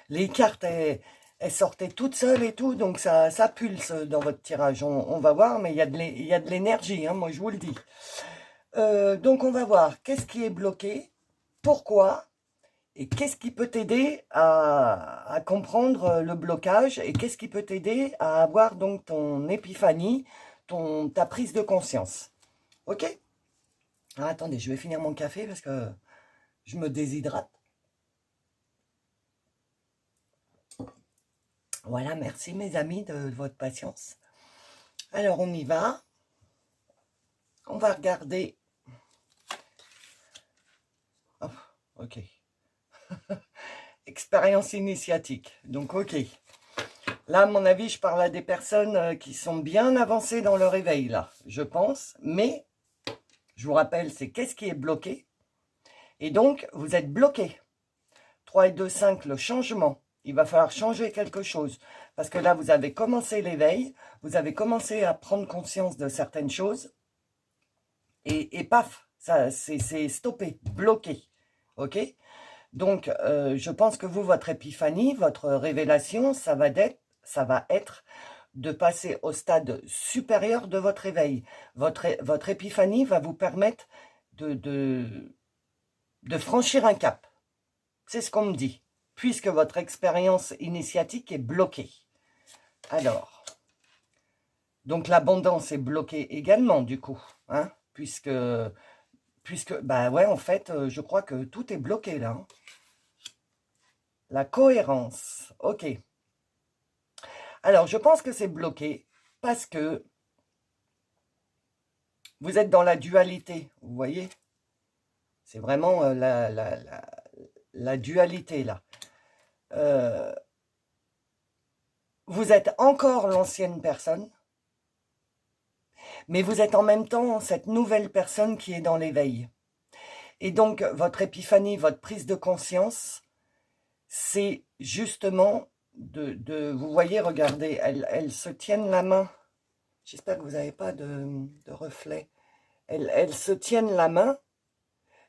Les cartes, elles sortaient toutes seules et tout, donc ça pulse dans votre tirage. On va voir, mais il y a de l'énergie, hein, moi je vous le dis. Donc, on va voir qu'est-ce qui est bloqué, pourquoi, et qu'est-ce qui peut t'aider à comprendre le blocage, et qu'est-ce qui peut t'aider à avoir donc ton épiphanie, ta prise de conscience. Ok? Alors, attendez, je vais finir mon café parce que je me déshydrate. Voilà, merci mes amis de votre patience. Alors, on y va. On va regarder. Oh, ok. Expérience initiatique. Donc, ok. Là, à mon avis, je parle à des personnes qui sont bien avancées dans leur éveil, là, je pense. Mais, je vous rappelle, c'est qu'est-ce qui est bloqué. Et donc, vous êtes bloqué. 3 et 2, 5, le changement. Il va falloir changer quelque chose. Parce que là, vous avez commencé l'éveil. Vous avez commencé à prendre conscience de certaines choses. Et paf, ça, c'est stoppé, bloqué. Ok? Donc, je pense que vous, votre épiphanie, votre révélation, ça va être de passer au stade supérieur de votre éveil. Votre épiphanie va vous permettre de franchir un cap. C'est ce qu'on me dit, puisque votre expérience initiatique est bloquée. Alors, donc l'abondance est bloquée également, du coup, hein, puisque, bah ouais, en fait, je crois que tout est bloqué, là. Hein. La cohérence, ok. Alors, je pense que c'est bloqué parce que vous êtes dans la dualité, vous voyez? C'est vraiment la dualité, là. Vous êtes encore l'ancienne personne, mais vous êtes en même temps cette nouvelle personne qui est dans l'éveil. Et donc, votre épiphanie, votre prise de conscience, c'est justement vous voyez, regardez, elles se tiennent la main. J'espère que vous n'avez pas de reflet. Elles se tiennent la main.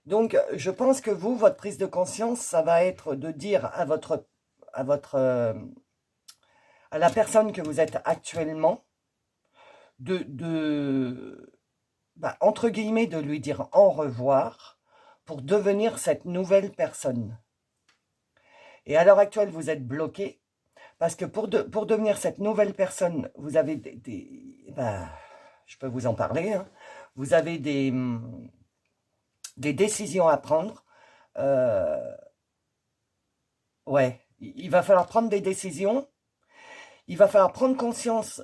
Donc, je pense que vous, votre prise de conscience, ça va être de dire à la personne que vous êtes actuellement, entre guillemets, de lui dire au revoir pour devenir cette nouvelle personne. Et à l'heure actuelle, vous êtes bloqué parce que pour devenir cette nouvelle personne, vous avez je peux vous en parler, hein, vous avez des décisions à prendre. Ouais, il va falloir prendre des décisions. Il va falloir prendre conscience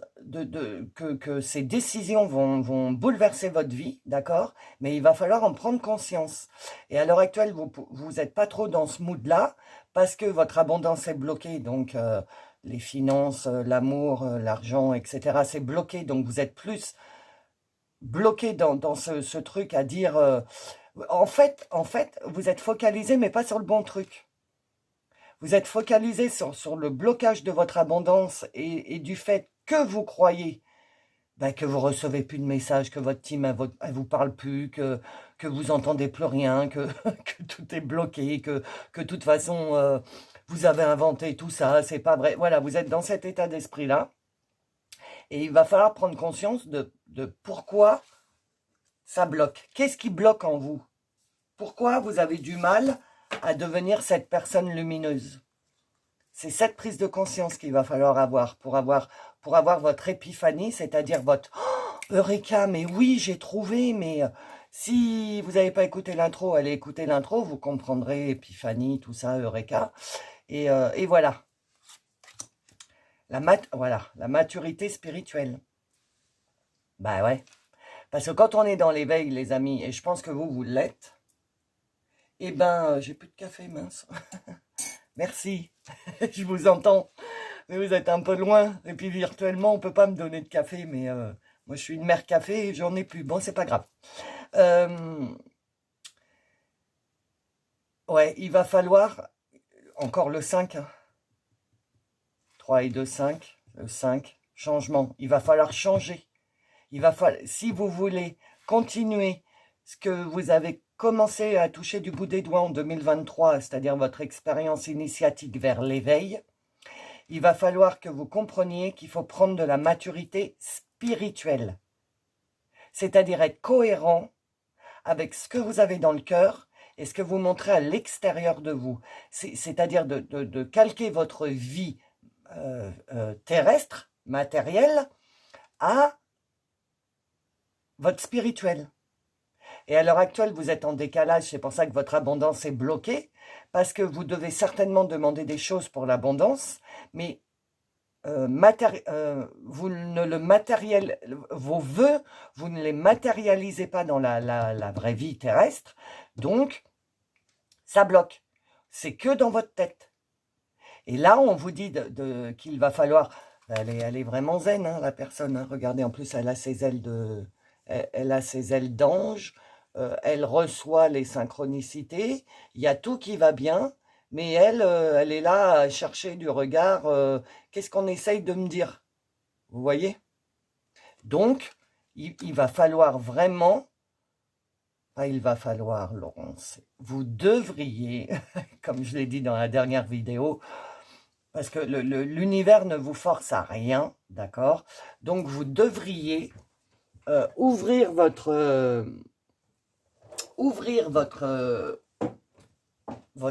que ces décisions vont bouleverser votre vie, d'accord? Mais il va falloir en prendre conscience. Et à l'heure actuelle, vous n'êtes pas trop dans ce mood-là, parce que votre abondance est bloquée, donc les finances, l'amour, l'argent, etc., c'est bloqué, donc vous êtes plus bloqué dans ce truc à dire... en fait, vous êtes focalisé, mais pas sur le bon truc. vous êtes focalisé sur le blocage de votre abondance et du fait que vous croyez que vous recevez plus de messages, que votre team elle vous parle plus, que vous entendez plus rien, que, que tout est bloqué, que de toute façon vous avez inventé tout ça, c'est pas vrai. Voilà, vous êtes dans cet état d'esprit-là. Et il va falloir prendre conscience de pourquoi ça bloque. Qu'est-ce qui bloque en vous? Pourquoi vous avez du mal à devenir cette personne lumineuse? C'est cette prise de conscience qu'il va falloir avoir pour avoir votre épiphanie, c'est-à-dire votre Eureka, mais oui, j'ai trouvé, mais si vous n'avez pas écouté l'intro, allez écouter l'intro, vous comprendrez épiphanie, tout ça, Eureka. Et voilà. Voilà, la maturité spirituelle. Bah ouais. Parce que quand on est dans l'éveil, les amis, et je pense que vous l'êtes, eh ben, j'ai plus de café, mince. Merci, je vous entends. Mais vous êtes un peu loin. Et puis virtuellement, on peut pas me donner de café, mais moi, je suis une mère café et j'en ai plus. Bon, c'est pas grave. Ouais, il va falloir, encore le 5, hein. 3 et 2, 5. Le 5, changement. Il va falloir changer. Il va falloir, si vous voulez continuer ce que vous avez commencé à toucher du bout des doigts en 2023, c'est-à-dire votre expérience initiatique vers l'éveil, il va falloir que vous compreniez qu'il faut prendre de la maturité spirituelle. C'est-à-dire être cohérent avec ce que vous avez dans le cœur et ce que vous montrez à l'extérieur de vous. C'est-à-dire de calquer votre vie terrestre, matérielle, à votre spirituel. Et à l'heure actuelle, vous êtes en décalage, c'est pour ça que votre abondance est bloquée, parce que vous devez certainement demander des choses pour l'abondance, mais vous ne le vos vœux, vous ne les matérialisez pas dans la vraie vie terrestre, donc ça bloque. C'est que dans votre tête. Et là, on vous dit qu'il va falloir... Elle est vraiment zen, hein, la personne. Hein. Regardez, en plus, elle a ses ailes elle a ses ailes d'ange. Elle reçoit les synchronicités. Il y a tout qui va bien. Mais elle est là à chercher du regard. Qu'est-ce qu'on essaye de me dire? Vous voyez? Donc, il va falloir vraiment... il va falloir, Laurence. Vous devriez, comme je l'ai dit dans la dernière vidéo... Parce que l'univers ne vous force à rien, d'accord? Donc, vous devriez ouvrir votre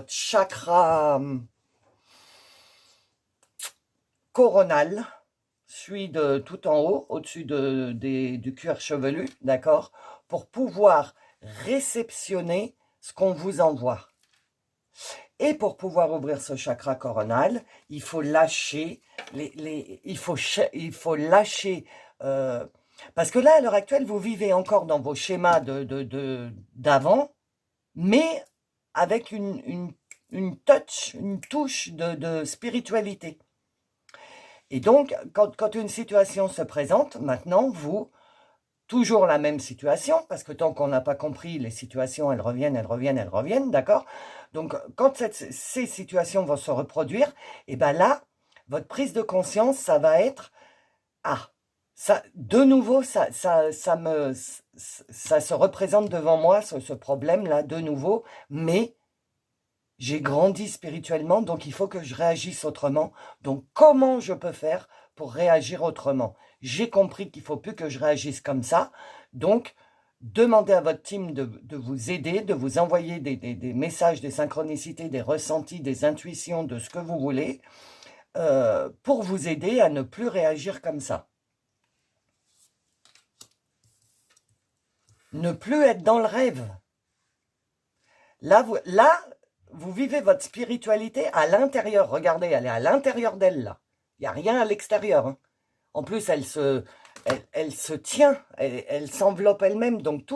chakra coronal, celui de tout en haut, au-dessus du cuir chevelu, d'accord? Pour pouvoir réceptionner ce qu'on vous envoie. Et pour pouvoir ouvrir ce chakra coronal, il faut lâcher il faut lâcher parce que là, à l'heure actuelle, vous vivez encore dans vos schémas d'avant, mais avec une touche de spiritualité. Et donc, quand une situation se présente, maintenant, toujours la même situation, parce que tant qu'on n'a pas compris, les situations, elles reviennent, d'accord? Donc, quand ces situations vont se reproduire, et bien là, votre prise de conscience, ça va être, ça, de nouveau, ça se représente devant moi, ce problème-là, de nouveau, mais j'ai grandi spirituellement, donc il faut que je réagisse autrement. Donc, comment je peux faire pour réagir autrement? J'ai compris qu'il ne faut plus que je réagisse comme ça. Donc, demandez à votre team de vous aider, de vous envoyer des messages, des synchronicités, des ressentis, des intuitions, de ce que vous voulez, pour vous aider à ne plus réagir comme ça. Ne plus être dans le rêve. Là, vous vivez votre spiritualité à l'intérieur. Regardez, elle est à l'intérieur d'elle, là. Il n'y a rien à l'extérieur. Hein. En plus, elle se tient, elle s'enveloppe elle-même. Donc,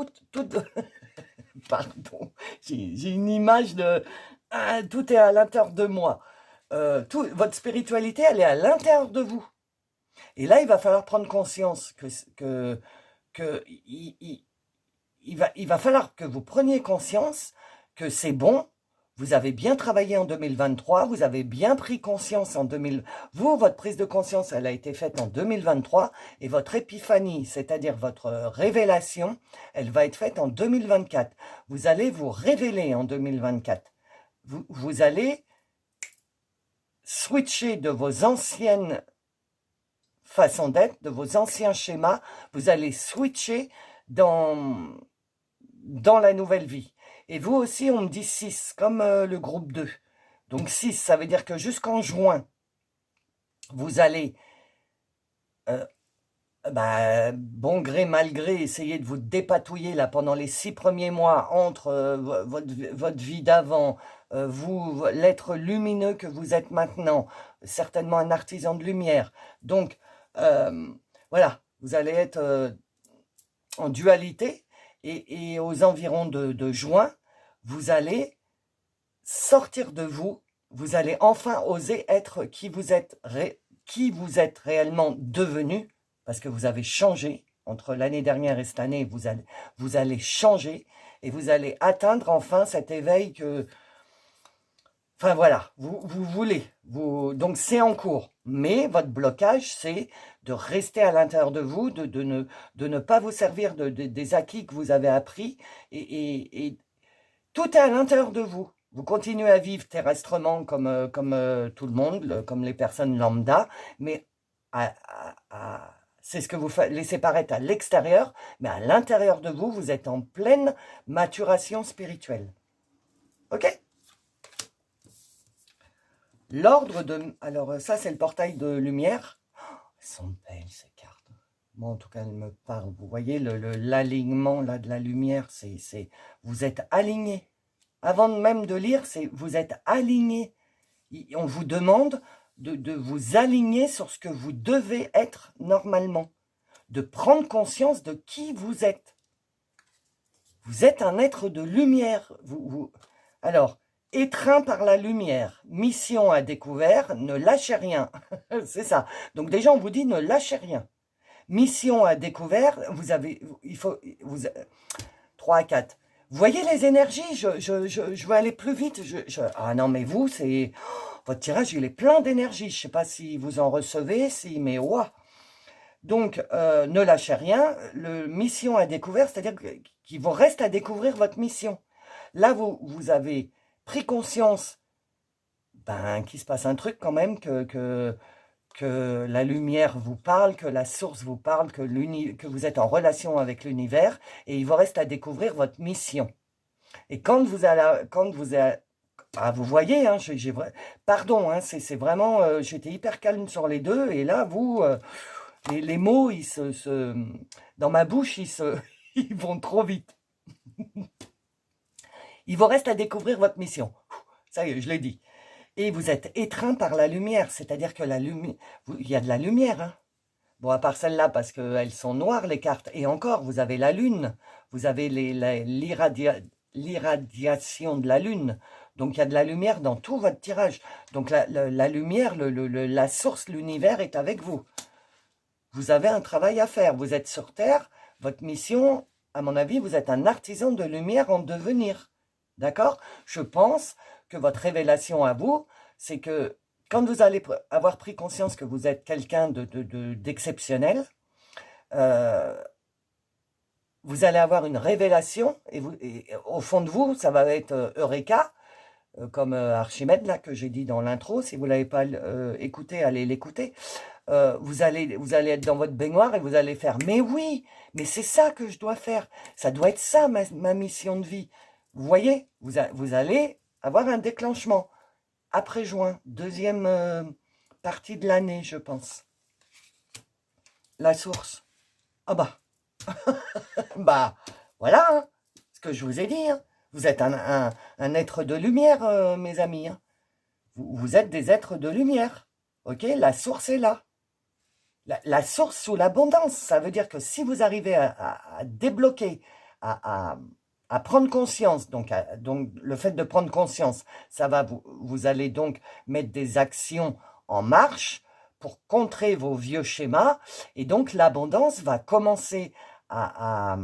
pardon, j'ai une image de... tout est à l'intérieur de moi. Votre spiritualité, elle est à l'intérieur de vous. Et là, il va falloir prendre conscience il va falloir que vous preniez conscience que c'est bon, Vous avez bien travaillé en 2023, vous avez bien pris conscience en 2000. Vous, votre prise de conscience, elle a été faite en 2023 et votre épiphanie, c'est-à-dire votre révélation, elle va être faite en 2024. Vous allez vous révéler en 2024. Vous allez switcher de vos anciennes façons d'être, de vos anciens schémas, vous allez switcher dans la nouvelle vie. Et vous aussi, on me dit 6, comme le groupe 2. Donc 6, ça veut dire que jusqu'en juin, vous allez, bon gré, mal gré, essayer de vous dépatouiller là pendant les 6 premiers mois entre votre vie d'avant, vous, l'être lumineux que vous êtes maintenant, certainement un artisan de lumière. Donc, voilà, vous allez être en dualité. Et aux environs de juin, vous allez sortir de vous, vous allez enfin oser être qui vous êtes réellement devenu, parce que vous avez changé, entre l'année dernière et cette année, vous allez changer, et vous allez atteindre enfin cet éveil que... Enfin voilà, vous voulez, donc c'est en cours, mais votre blocage, c'est de rester à l'intérieur de vous, de ne pas vous servir des acquis que vous avez appris, et tout est à l'intérieur de vous. Vous continuez à vivre terrestrement comme tout le monde, comme les personnes lambda, mais c'est ce que vous laissez paraître à l'extérieur, mais à l'intérieur de vous, vous êtes en pleine maturation spirituelle. Ok ? L'ordre de... Alors ça, c'est le portail de lumière. Oh, elles sont belles, ces cartes. Moi, en tout cas, elles me parlent. Vous voyez l'alignement là de la lumière, vous êtes alignés. Avant même de lire, vous êtes alignés. On vous demande de vous aligner sur ce que vous devez être normalement. De prendre conscience de qui vous êtes. Vous êtes un être de lumière. Alors... étreint par la lumière, mission à découvert, ne lâchez rien. C'est ça. Donc déjà, on vous dit ne lâchez rien. Mission à découvert, il faut, 3 à 4. Vous voyez les énergies, je veux aller plus vite. Ah non, mais vous, votre tirage, il est plein d'énergie. Je ne sais pas si vous en recevez, mais ouah. Donc, ne lâchez rien. Mission à découvert, c'est-à-dire qu'il vous reste à découvrir votre mission. Là, vous avez... pris conscience qu'il se passe un truc quand même, que la lumière vous parle, que la source vous parle, que vous êtes en relation avec l'univers, et il vous reste à découvrir votre mission. Et quand vous voyez, hein, pardon, hein, c'est vraiment, j'étais hyper calme sur les deux, et là, les mots, dans ma bouche, ils vont trop vite. Il vous reste à découvrir votre mission. Ça y est, je l'ai dit. Et vous êtes étreint par la lumière, c'est-à-dire que il y a de la lumière. Hein. Bon, à part celle-là, parce qu'elles sont noires, les cartes. Et encore, vous avez la lune. Vous avez l'irradiation de la lune. Donc, il y a de la lumière dans tout votre tirage. Donc, la lumière, la source, l'univers est avec vous. Vous avez un travail à faire. Vous êtes sur Terre. Votre mission, à mon avis, vous êtes un artisan de lumière en devenir. D'accord? Je pense que votre révélation à vous, c'est que quand vous allez avoir pris conscience que vous êtes quelqu'un d'exceptionnel, vous allez avoir une révélation, et au fond de vous, ça va être Eureka, comme Archimède, là, que j'ai dit dans l'intro. Si vous ne l'avez pas écouté, allez l'écouter. Vous allez être dans votre baignoire et vous allez faire « Mais oui, mais c'est ça que je dois faire. Ça doit être ça, ma mission de vie. » Vous voyez, vous allez avoir un déclenchement. Après juin, deuxième partie de l'année, je pense. La source. Ah bah. Bah, voilà, hein, ce que je vous ai dit. Hein. Vous êtes un être de lumière, mes amis. Hein. Vous êtes des êtres de lumière. Ok, la source est là. La source sous l'abondance, ça veut dire que si vous arrivez à débloquer, à prendre conscience, donc le fait de prendre conscience, ça va vous allez donc mettre des actions en marche pour contrer vos vieux schémas, et donc l'abondance va commencer à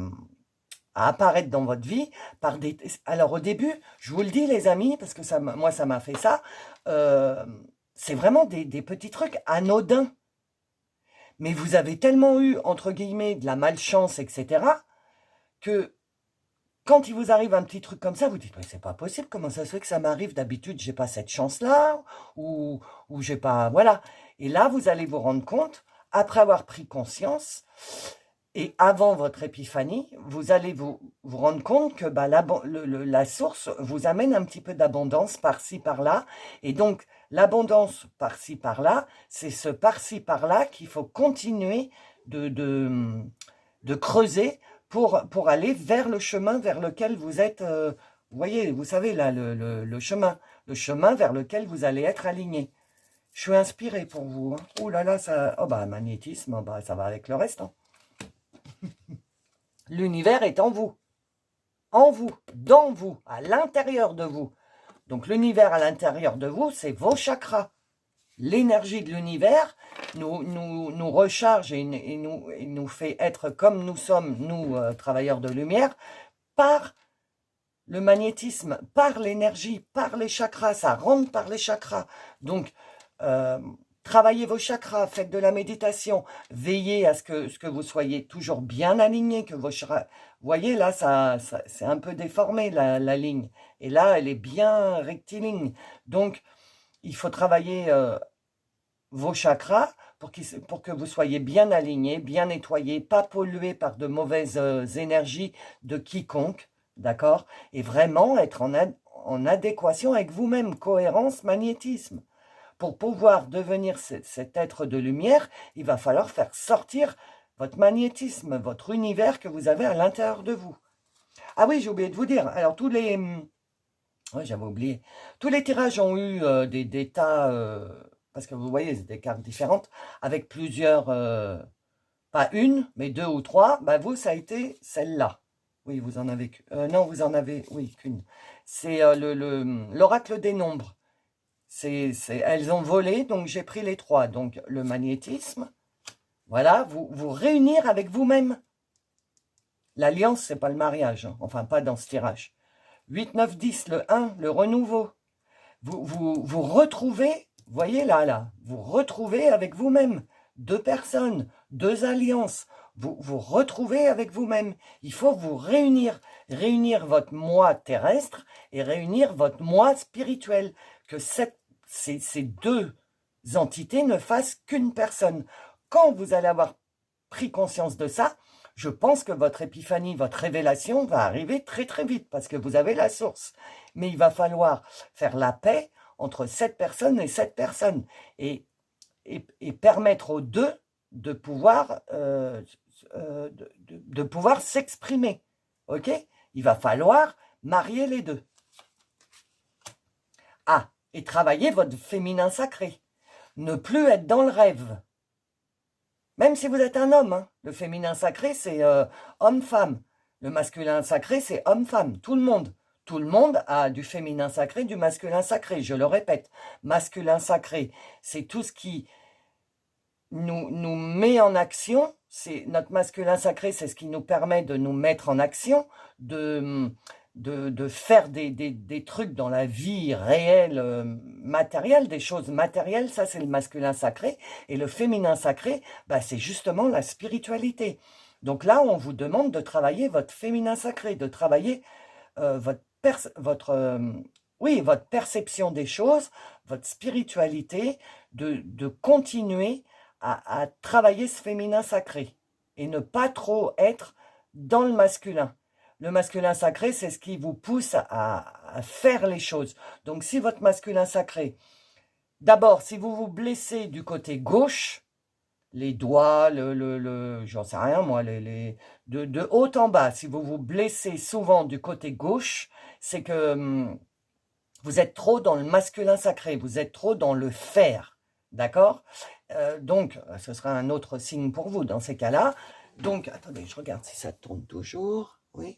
à apparaître dans votre vie par des... Alors au début, je vous le dis les amis, parce que moi ça m'a fait ça, c'est vraiment des petits trucs anodins. Mais vous avez tellement eu, entre guillemets, de la malchance, etc., que quand il vous arrive un petit truc comme ça, vous dites, mais c'est pas possible, comment ça se fait que ça m'arrive? D'habitude, j'ai pas cette chance-là, ou j'ai pas... Voilà. Et là, vous allez vous rendre compte, après avoir pris conscience, et avant votre épiphanie, vous allez vous rendre compte que bah, la source vous amène un petit peu d'abondance par-ci, par-là. Et donc, l'abondance par-ci, par-là, c'est ce par-ci, par-là qu'il faut continuer de creuser pour aller vers le chemin vers lequel vous êtes, vous voyez, vous savez là, le chemin vers lequel vous allez être aligné. Je suis inspiré pour vous. Hein. Oh là là, ça, oh bah magnétisme, oh bah, ça va avec le reste. Hein. L'univers est en vous, dans vous, à l'intérieur de vous. Donc l'univers à l'intérieur de vous, c'est vos chakras. L'énergie de l'univers nous recharge et nous fait être comme nous sommes, nous, travailleurs de lumière, par le magnétisme, par l'énergie, par les chakras. Ça rentre par les chakras. Donc, travaillez vos chakras, faites de la méditation, veillez à ce que vous soyez toujours bien aligné, que vos chakras... Vous voyez, là, c'est un peu déformé, la ligne. Et là, elle est bien rectiligne. Donc, il faut travailler vos chakras pour que vous soyez bien aligné, bien nettoyé, pas pollué par de mauvaises énergies de quiconque, d'accord? Et vraiment être en adéquation avec vous-même, cohérence, magnétisme. Pour pouvoir devenir cet être de lumière, il va falloir faire sortir votre magnétisme, votre univers que vous avez à l'intérieur de vous. Ah oui, j'ai oublié de vous dire. Alors, oui, j'avais oublié. Tous les tirages ont eu des tas... parce que vous voyez, c'est des cartes différentes, avec plusieurs... pas une, mais deux ou trois. Bah, vous, ça a été celle-là. Oui, vous en avez... non, vous en avez... Oui, qu'une. C'est l'oracle des nombres. Elles ont volé, donc j'ai pris les trois. Donc, le magnétisme, voilà, vous réunir avec vous-même. L'alliance, c'est pas le mariage, hein. Enfin, pas dans ce tirage. 8, 9, 10, le 1, le renouveau. Vous retrouvez, voyez là, vous retrouvez avec vous-même. Deux personnes, deux alliances. Vous retrouvez avec vous-même. Il faut vous réunir votre moi terrestre et réunir votre moi spirituel. Que ces deux entités ne fassent qu'une personne. Quand vous allez avoir pris conscience de ça, je pense que votre épiphanie, votre révélation va arriver très très vite parce que vous avez la source. Mais il va falloir faire la paix entre cette personne et cette personne et permettre aux deux de pouvoir, de pouvoir s'exprimer. Ok? Il va falloir marier les deux. Ah, et travailler votre féminin sacré. Ne plus être dans le rêve. Même si vous êtes un homme, hein, le féminin sacré, c'est homme-femme. Le masculin sacré, c'est homme-femme. Tout le monde. Tout le monde a du féminin sacré, du masculin sacré. Je le répète, masculin sacré, c'est tout ce qui nous met en action. C'est notre masculin sacré, c'est ce qui nous permet de nous mettre en action, de faire des trucs dans la vie réelle, matérielle, des choses matérielles. Ça, c'est le masculin sacré. Et le féminin sacré, bah, c'est justement la spiritualité. Donc là, on vous demande de travailler votre féminin sacré, de travailler votre perception des choses, votre spiritualité, de continuer à travailler ce féminin sacré et ne pas trop être dans le masculin. Le masculin sacré, c'est ce qui vous pousse à faire les choses. Donc, si votre masculin sacré, d'abord, si vous vous blessez du côté gauche, les doigts, j'en sais rien moi, de haut en bas, si vous vous blessez souvent du côté gauche, c'est que vous êtes trop dans le masculin sacré, vous êtes trop dans le faire, d'accord? Donc, ce sera un autre signe pour vous dans ces cas-là. Donc, attendez, je regarde si ça tourne toujours. Oui.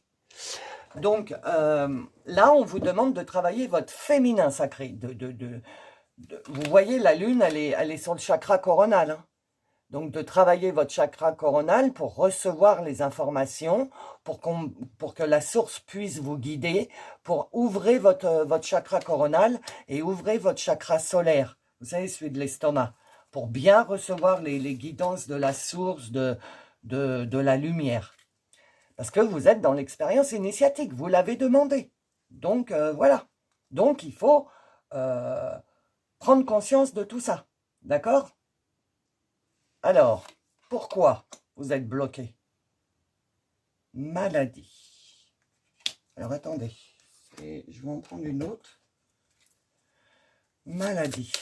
Donc, là, on vous demande de travailler votre féminin sacré. Vous voyez, la lune, elle est sur le chakra coronal. Hein. Donc, de travailler votre chakra coronal pour recevoir les informations, pour que la source puisse vous guider, pour ouvrir votre chakra coronal et ouvrir votre chakra solaire. Vous savez, celui de l'estomac. Pour bien recevoir les guidances de la source, de la lumière. Parce que vous êtes dans l'expérience initiatique. Vous l'avez demandé. Donc, voilà. Donc, il faut prendre conscience de tout ça. D'accord ? Alors, pourquoi vous êtes bloqué? Maladie. Alors, attendez. Je vais en prendre une autre. Maladie.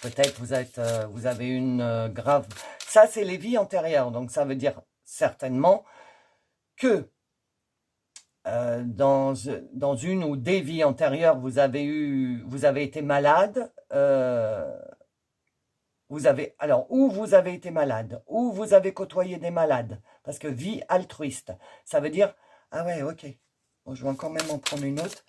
Peut-être vous avez une grave... Ça, c'est les vies antérieures. Donc, ça veut dire certainement que dans une ou des vies antérieures, vous avez été malade. Ou vous avez été malade, ou vous avez côtoyé des malades. Parce que vie altruiste, ça veut dire... Ah ouais, ok. Bon, je vais quand même en prendre une autre.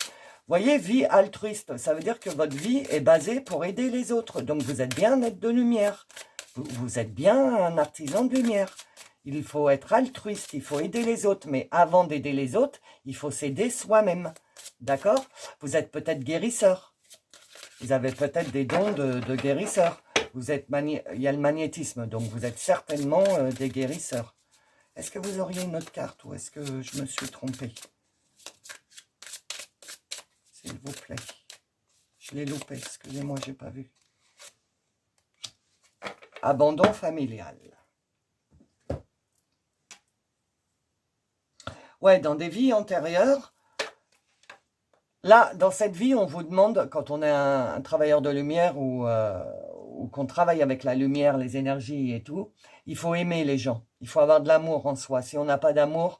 Voyez, vie altruiste, ça veut dire que votre vie est basée pour aider les autres. Donc, vous êtes bien un être de lumière. Vous êtes bien un artisan de lumière. Il faut être altruiste, il faut aider les autres. Mais avant d'aider les autres, il faut s'aider soi-même. D'accord? Vous êtes peut-être guérisseur. Vous avez peut-être des dons de guérisseur. Il y a le magnétisme, donc vous êtes certainement des guérisseurs. Est-ce que vous auriez une autre carte ou est-ce que je me suis trompé? S'il vous plaît. Je l'ai loupé, excusez-moi, j'ai pas vu. Abandon familial. Ouais, dans des vies antérieures, là, dans cette vie, on vous demande, quand on est un travailleur de lumière ou qu'on travaille avec la lumière, les énergies et tout, il faut aimer les gens. Il faut avoir de l'amour en soi. Si on n'a pas d'amour,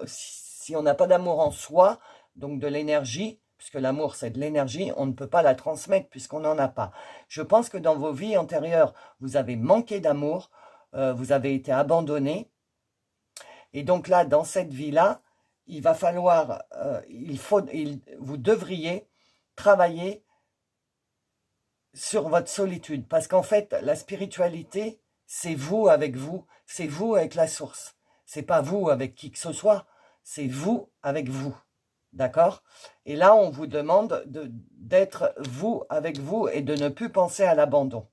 si on n'a pas d'amour en soi, donc de l'énergie, puisque l'amour c'est de l'énergie, on ne peut pas la transmettre puisqu'on n'en a pas. Je pense que dans vos vies antérieures, vous avez manqué d'amour, vous avez été abandonné. Et donc là, dans cette vie-là, il va falloir, vous devriez travailler sur votre solitude. Parce qu'en fait, la spiritualité, c'est vous avec la source. C'est pas vous avec qui que ce soit, c'est vous avec vous. D'accord? Et là, on vous demande d'être vous avec vous et de ne plus penser à l'abandon.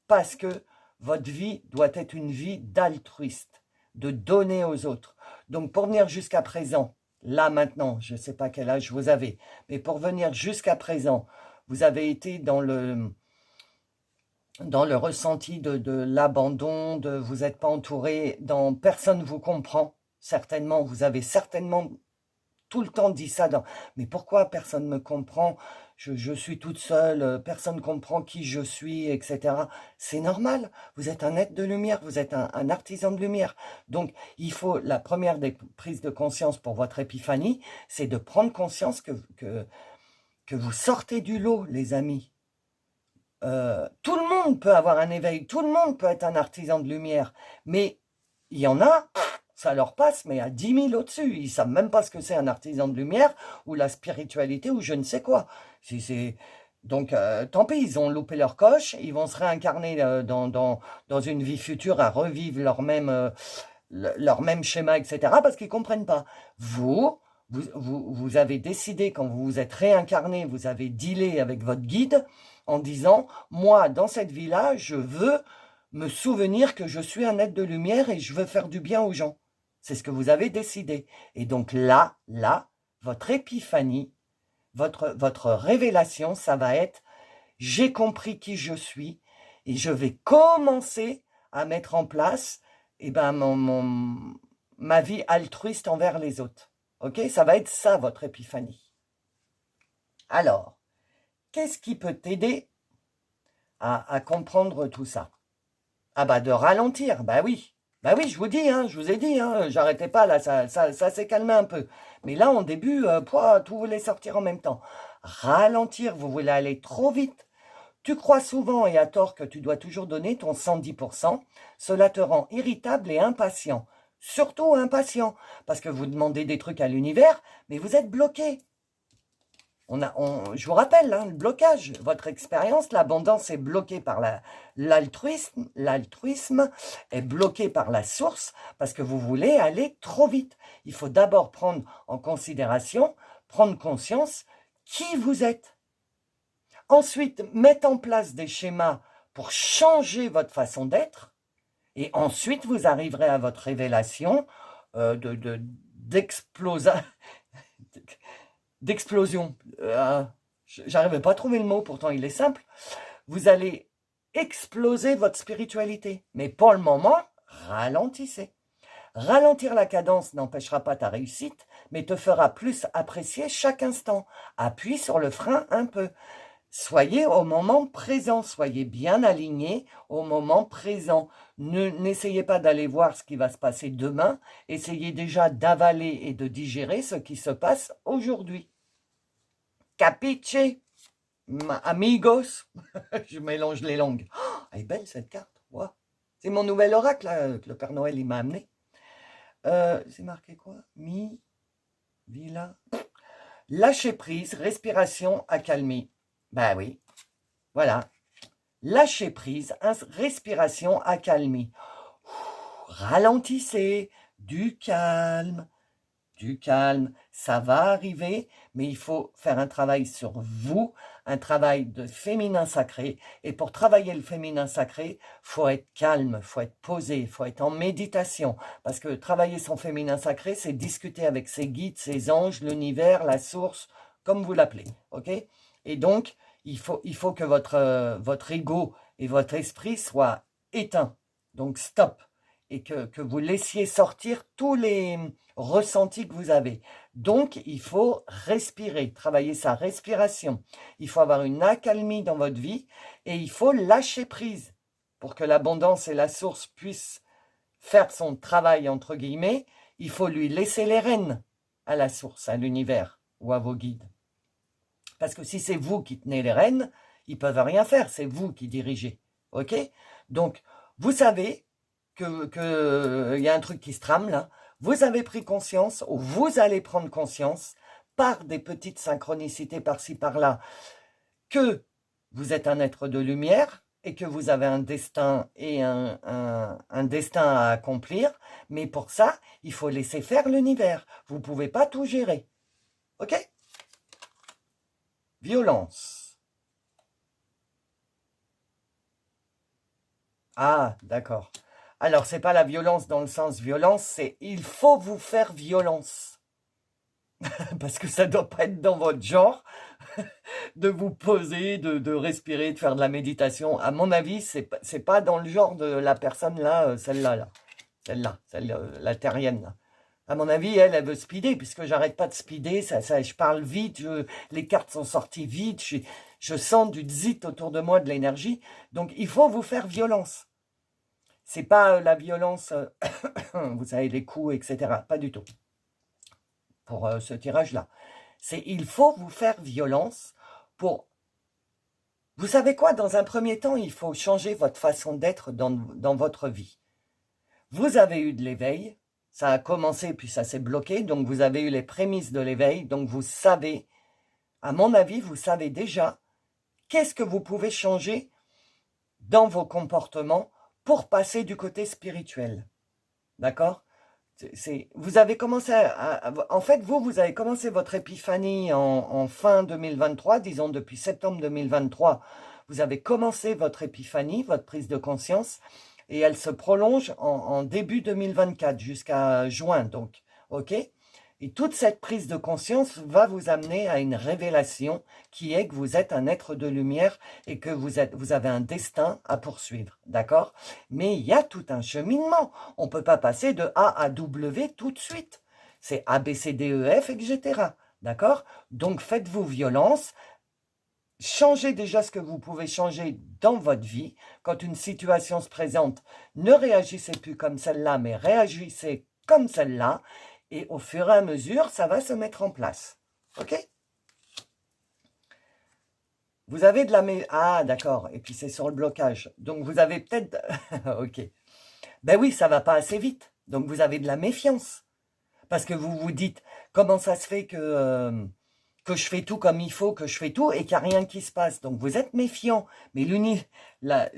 Parce que votre vie doit être une vie d'altruiste, de donner aux autres. Donc, pour venir jusqu'à présent, là maintenant, je ne sais pas quel âge vous avez, mais pour venir jusqu'à présent, vous avez été dans le ressenti de l'abandon, vous n'êtes pas entouré, personne ne vous comprend, certainement, vous avez certainement tout le temps dit ça, mais pourquoi personne ne me comprend, je suis toute seule, personne ne comprend qui je suis, etc. C'est normal, vous êtes un être de lumière, vous êtes un artisan de lumière. Donc, il faut, la première des prises de conscience pour votre épiphanie, c'est de prendre conscience que vous sortez du lot, les amis. Tout le monde peut avoir un éveil, tout le monde peut être un artisan de lumière, mais il y en a, ça leur passe, mais à 10 000 au-dessus. Ils ne savent même pas ce que c'est un artisan de lumière, ou la spiritualité, ou je ne sais quoi. Donc, tant pis, ils ont loupé leur coche, ils vont se réincarner dans une vie future à revivre leur même schéma, etc., parce qu'ils ne comprennent pas. Vous avez décidé, quand vous vous êtes réincarné, vous avez dealé avec votre guide, en disant, moi, dans cette vie-là, je veux me souvenir que je suis un être de lumière et je veux faire du bien aux gens. C'est ce que vous avez décidé. Et donc là, votre épiphanie, votre révélation, ça va être, j'ai compris qui je suis et je vais commencer à mettre en place ma vie altruiste envers les autres. Ok? Ça va être ça, votre épiphanie. Alors, qu'est-ce qui peut t'aider à comprendre tout ça? Ah bah de ralentir, bah oui, je vous dis, je vous ai dit, j'arrêtais pas là, ça s'est calmé un peu. Mais là, en début, tout voulait sortir en même temps. Ralentir, vous voulez aller trop vite. Tu crois souvent et à tort que tu dois toujours donner ton 110%. Cela te rend irritable et impatient. Surtout impatient, parce que vous demandez des trucs à l'univers, mais vous êtes bloqué. Je vous rappelle, hein, le blocage, votre expérience, l'abondance est bloquée par l'altruisme, l'altruisme est bloqué par la source parce que vous voulez aller trop vite. Il faut d'abord prendre en considération, prendre conscience qui vous êtes. Ensuite, mettre en place des schémas pour changer votre façon d'être. Et ensuite, vous arriverez à votre révélation d'explosion. J'arrivais pas à trouver le mot, pourtant il est simple. Vous allez exploser votre spiritualité. Mais pour le moment, ralentissez. Ralentir la cadence n'empêchera pas ta réussite, mais te fera plus apprécier chaque instant. Appuie sur le frein un peu. Soyez au moment présent, soyez bien alignés au moment présent. N'essayez pas d'aller voir ce qui va se passer demain, essayez déjà d'avaler et de digérer ce qui se passe aujourd'hui. Capiche, amigos. Je mélange les langues. Oh, elle est belle cette carte. Wow. C'est mon nouvel oracle là, que le Père Noël il m'a amené. C'est marqué quoi? Villa. Lâcher prise, respiration, accalmie. Ben oui, voilà. Lâcher prise, respiration, accalmie. Ralentissez, du calme, ça va arriver, mais il faut faire un travail sur vous, un travail de féminin sacré, et pour travailler le féminin sacré, faut être calme, faut être posé, faut être en méditation, parce que travailler son féminin sacré, c'est discuter avec ses guides, ses anges, l'univers, la source, comme vous l'appelez, ok? Et donc, il faut que votre ego et votre esprit soient éteints, donc stop, et que vous laissiez sortir tous les ressentis que vous avez. Donc, il faut respirer, travailler sa respiration. Il faut avoir une accalmie dans votre vie et il faut lâcher prise pour que l'abondance et la source puissent faire son travail, entre guillemets. Il faut lui laisser les rênes à la source, à l'univers ou à vos guides. Parce que si c'est vous qui tenez les rênes, ils ne peuvent rien faire, c'est vous qui dirigez. Ok? Donc, vous savez qu'il y a un truc qui se trame là. Vous avez pris conscience, ou vous allez prendre conscience, par des petites synchronicités par-ci, par-là, que vous êtes un être de lumière et que vous avez un destin et un destin à accomplir. Mais pour ça, il faut laisser faire l'univers. Vous ne pouvez pas tout gérer. Ok? Violence. Ah, d'accord. Alors, c'est pas la violence dans le sens violence, c'est il faut vous faire violence. Parce que ça doit pas être dans votre genre de vous poser, de respirer, de faire de la méditation. À mon avis, c'est pas dans le genre de la personne là, celle-là, la terrienne là. À mon avis, elle veut speeder, puisque j'arrête pas de speeder, je parle vite, les cartes sont sorties vite, je sens du zit autour de moi, de l'énergie. Donc, il faut vous faire violence. C'est pas la violence, vous savez, les coups, etc. Pas du tout. Pour ce tirage-là. C'est il faut vous faire violence pour... Vous savez quoi? Dans un premier temps, il faut changer votre façon d'être dans votre vie. Vous avez eu de l'éveil, ça a commencé puis ça s'est bloqué, donc vous avez eu les prémices de l'éveil, donc vous savez, à mon avis, vous savez déjà qu'est-ce que vous pouvez changer dans vos comportements pour passer du côté spirituel. D'accord? Vous avez commencé en fait, vous avez commencé votre épiphanie en fin 2023, disons depuis septembre 2023, vous avez commencé votre épiphanie, votre prise de conscience, et elle se prolonge en début 2024 jusqu'à juin, donc, ok? Et toute cette prise de conscience va vous amener à une révélation qui est que vous êtes un être de lumière et que vous avez un destin à poursuivre, d'accord? Mais il y a tout un cheminement. On ne peut pas passer de A à W tout de suite. C'est A, B, C, D, E, F, etc. D'accord? Donc faites-vous violence. Changez déjà ce que vous pouvez changer dans votre vie. Quand une situation se présente, ne réagissez plus comme celle-là, mais réagissez comme celle-là. Et au fur et à mesure, ça va se mettre en place. Ok? Vous avez de la... Ah, d'accord. Et puis c'est sur le blocage. Donc vous avez peut-être... ok. Ben oui, ça va pas assez vite. Donc vous avez de la méfiance. Parce que vous vous dites, comment ça se fait que que je fais tout comme il faut, que je fais tout et qu'il n'y a rien qui se passe. Donc vous êtes méfiant. Mais là,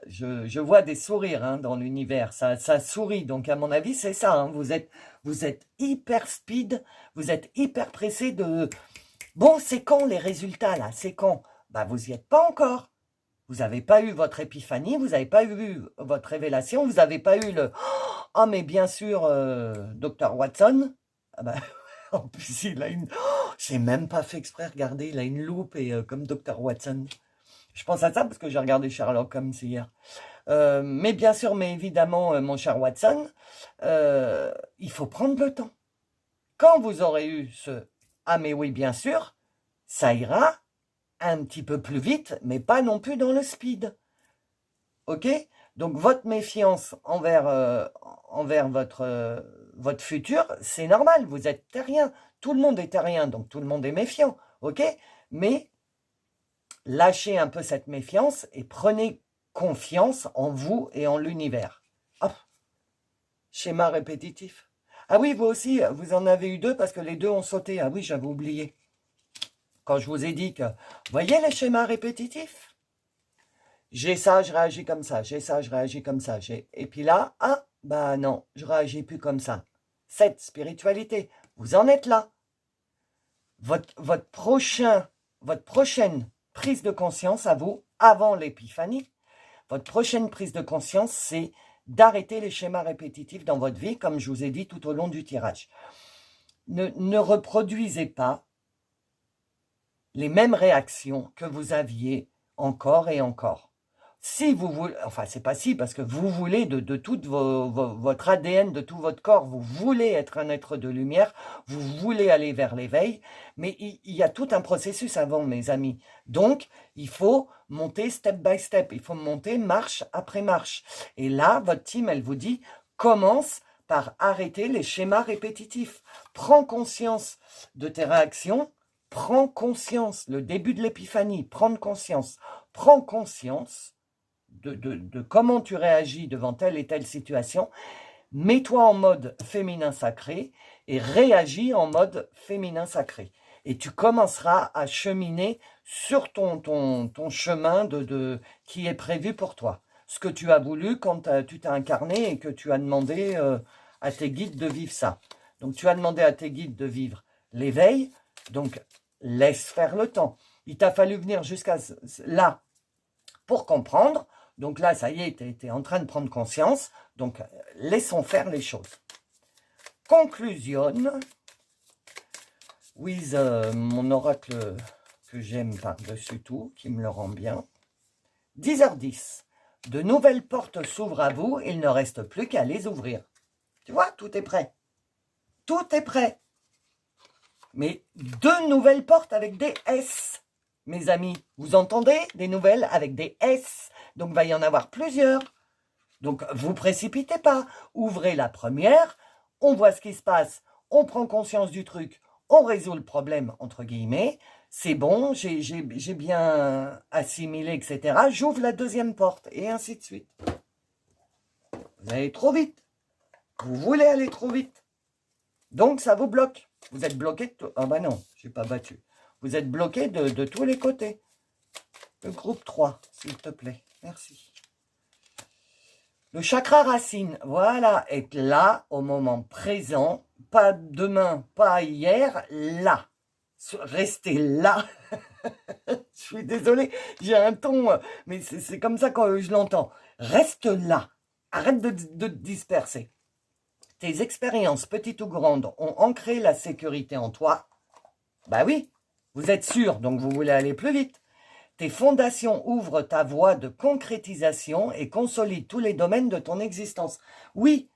je vois des sourires hein, dans l'univers, ça sourit, donc à mon avis c'est ça, hein. Vous êtes hyper speed, vous êtes hyper pressé de... Bon, c'est quand les résultats là, c'est quand? Bah vous n'y êtes pas encore, vous n'avez pas eu votre épiphanie, vous n'avez pas eu votre révélation, vous n'avez pas eu le... Oh mais bien sûr, Dr Watson, ah bah, en plus il a une... Oh, j'ai même pas fait exprès, regardez, il a une loupe et comme Dr Watson. Je pense à ça parce que j'ai regardé Sherlock Holmes hier. Mais bien sûr, mais évidemment, mon cher Watson, il faut prendre le temps. Quand vous aurez eu ce « Ah mais oui, bien sûr », ça ira un petit peu plus vite, mais pas non plus dans le speed. Ok? Donc votre méfiance envers votre futur, c'est normal, vous êtes terrien. Tout le monde est terrien, donc tout le monde est méfiant. Ok? Mais... lâchez un peu cette méfiance et prenez confiance en vous et en l'univers. Hop, schéma répétitif. Ah oui, vous aussi, vous en avez eu deux parce que les deux ont sauté. Ah oui, j'avais oublié. Quand je vous ai dit que, vous voyez les schémas répétitifs? J'ai ça, je réagis comme ça. J'ai ça, je réagis comme ça. Et puis là, ah, bah non, je réagis plus comme ça. Cette spiritualité, vous en êtes là. Votre prochaine prise de conscience à vous, avant l'épiphanie, votre prochaine prise de conscience, c'est d'arrêter les schémas répétitifs dans votre vie, comme je vous ai dit tout au long du tirage. Ne reproduisez pas les mêmes réactions que vous aviez encore et encore. Si vous voulez, enfin c'est pas si, parce que vous voulez de tout votre ADN, de tout votre corps, vous voulez être un être de lumière, vous voulez aller vers l'éveil, mais il y a tout un processus avant, mes amis. Donc, il faut monter step by step, il faut monter marche après marche. Et là, votre team, elle vous dit, commence par arrêter les schémas répétitifs. Prends conscience de tes réactions, prends conscience, le début de l'épiphanie, prendre conscience. Prends conscience de comment tu réagis devant telle et telle situation, mets-toi en mode féminin sacré et réagis en mode féminin sacré. Et tu commenceras à cheminer sur ton chemin qui est prévu pour toi. Ce que tu as voulu quand tu t'es incarné et que tu as demandé à tes guides de vivre ça. Donc tu as demandé à tes guides de vivre l'éveil, donc laisse faire le temps. Il t'a fallu venir jusqu'à là pour comprendre. Donc là, ça y est, tu es en train de prendre conscience. Donc, laissons faire les choses. Conclusion with mon oracle que j'aime par-dessus tout, qui me le rend bien. 10h10. De nouvelles portes s'ouvrent à vous, il ne reste plus qu'à les ouvrir. Tu vois, tout est prêt. Tout est prêt. Mais 2 nouvelles portes avec des S. Mes amis, vous entendez? Des nouvelles avec des S. Donc, il va y en avoir plusieurs. Donc, vous précipitez pas. Ouvrez la première, on voit ce qui se passe, on prend conscience du truc, on résout le problème, entre guillemets. C'est bon, j'ai bien assimilé, etc. J'ouvre la deuxième porte, et ainsi de suite. Vous allez trop vite. Vous voulez aller trop vite. Donc, ça vous bloque. Vous êtes bloqué de tout. Ah bah non, je n'ai pas battu. Vous êtes bloqué de tous les côtés. Le groupe 3, s'il te plaît. Merci. Le chakra racine, voilà, est là, au moment présent. Pas demain, pas hier, là. Restez là. Je suis désolée, j'ai un ton, mais c'est comme ça quand je l'entends. Reste là. Arrête de te disperser. Tes expériences, petites ou grandes, ont ancré la sécurité en toi. Bah oui, vous êtes sûr, donc vous voulez aller plus vite. Tes fondations ouvrent ta voie de concrétisation et consolident tous les domaines de ton existence. Oui,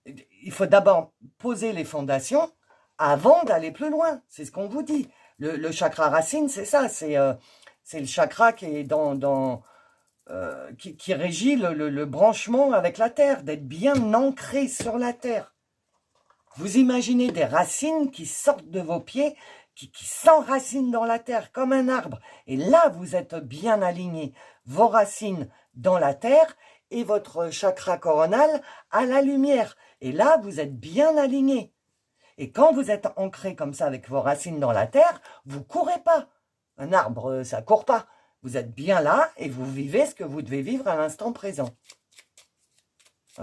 il faut d'abord poser les fondations avant d'aller plus loin. C'est ce qu'on vous dit. Le chakra racine, c'est ça. C'est le chakra qui est qui régit le branchement avec la terre, d'être bien ancré sur la terre. Vous imaginez des racines qui sortent de vos pieds, qui s'enracinent dans la terre comme un arbre. Et là, vous êtes bien aligné. Vos racines dans la terre et votre chakra coronal à la lumière. Et là, vous êtes bien aligné. Et quand vous êtes ancré comme ça avec vos racines dans la terre, vous courez pas. Un arbre, ça court pas. Vous êtes bien là et vous vivez ce que vous devez vivre à l'instant présent.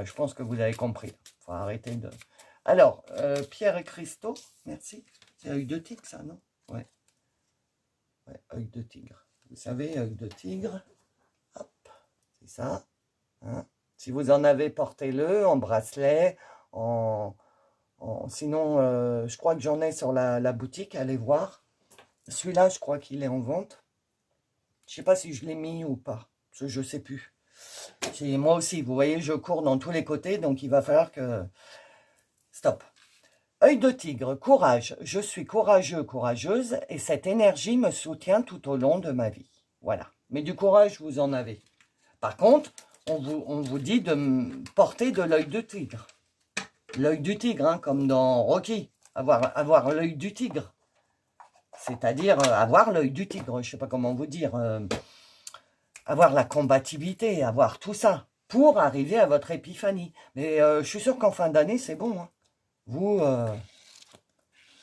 Je pense que vous avez compris. Il faut arrêter de... Alors, pierre et cristaux, merci. C'est œil de tigre, ça, non? Ouais. Ouais, œil de tigre. Vous savez, œil de tigre. Hop, c'est ça. Hein? Si vous en avez, portez-le en bracelet, sinon, je crois que j'en ai sur la boutique, allez voir. Celui-là, je crois qu'il est en vente. Je ne sais pas si je l'ai mis ou pas, parce que je ne sais plus. Moi aussi, vous voyez, je cours dans tous les côtés, donc il va falloir que... Stop. Œil de tigre, courage. Je suis courageux, courageuse, et cette énergie me soutient tout au long de ma vie. Voilà. Mais du courage, vous en avez. Par contre, on vous dit de porter de l'œil de tigre. L'œil du tigre, hein, comme dans Rocky. Avoir l'œil du tigre. C'est-à-dire avoir l'œil du tigre. Je ne sais pas comment vous dire. Avoir la combativité, avoir tout ça. Pour arriver à votre épiphanie. Mais je suis sûr qu'en fin d'année, c'est bon. Hein. Vous,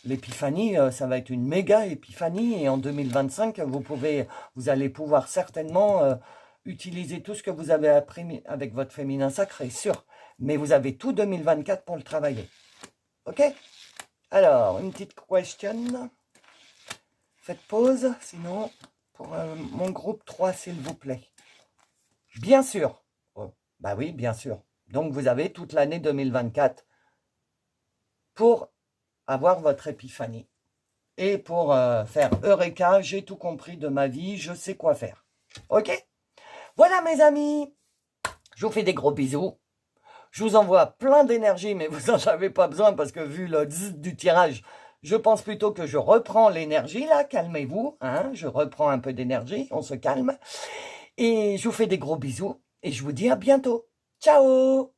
l'épiphanie, ça va être une méga épiphanie. Et en 2025, vous allez pouvoir certainement utiliser tout ce que vous avez appris avec votre féminin sacré, sûr. Mais vous avez tout 2024 pour le travailler. Ok? Alors, une petite question. Faites pause, sinon, pour mon groupe 3, s'il vous plaît. Bien sûr. Oh, bah oui, bien sûr. Donc, vous avez toute l'année 2024 pour avoir votre épiphanie. Et pour faire Eureka, j'ai tout compris de ma vie, je sais quoi faire. Ok? Voilà mes amis. Je vous fais des gros bisous. Je vous envoie plein d'énergie, mais vous n'en avez pas besoin parce que vu le zzz du tirage, je pense plutôt que je reprends l'énergie là. Calmez-vous, hein, je reprends un peu d'énergie, on se calme. Et je vous fais des gros bisous et je vous dis à bientôt. Ciao!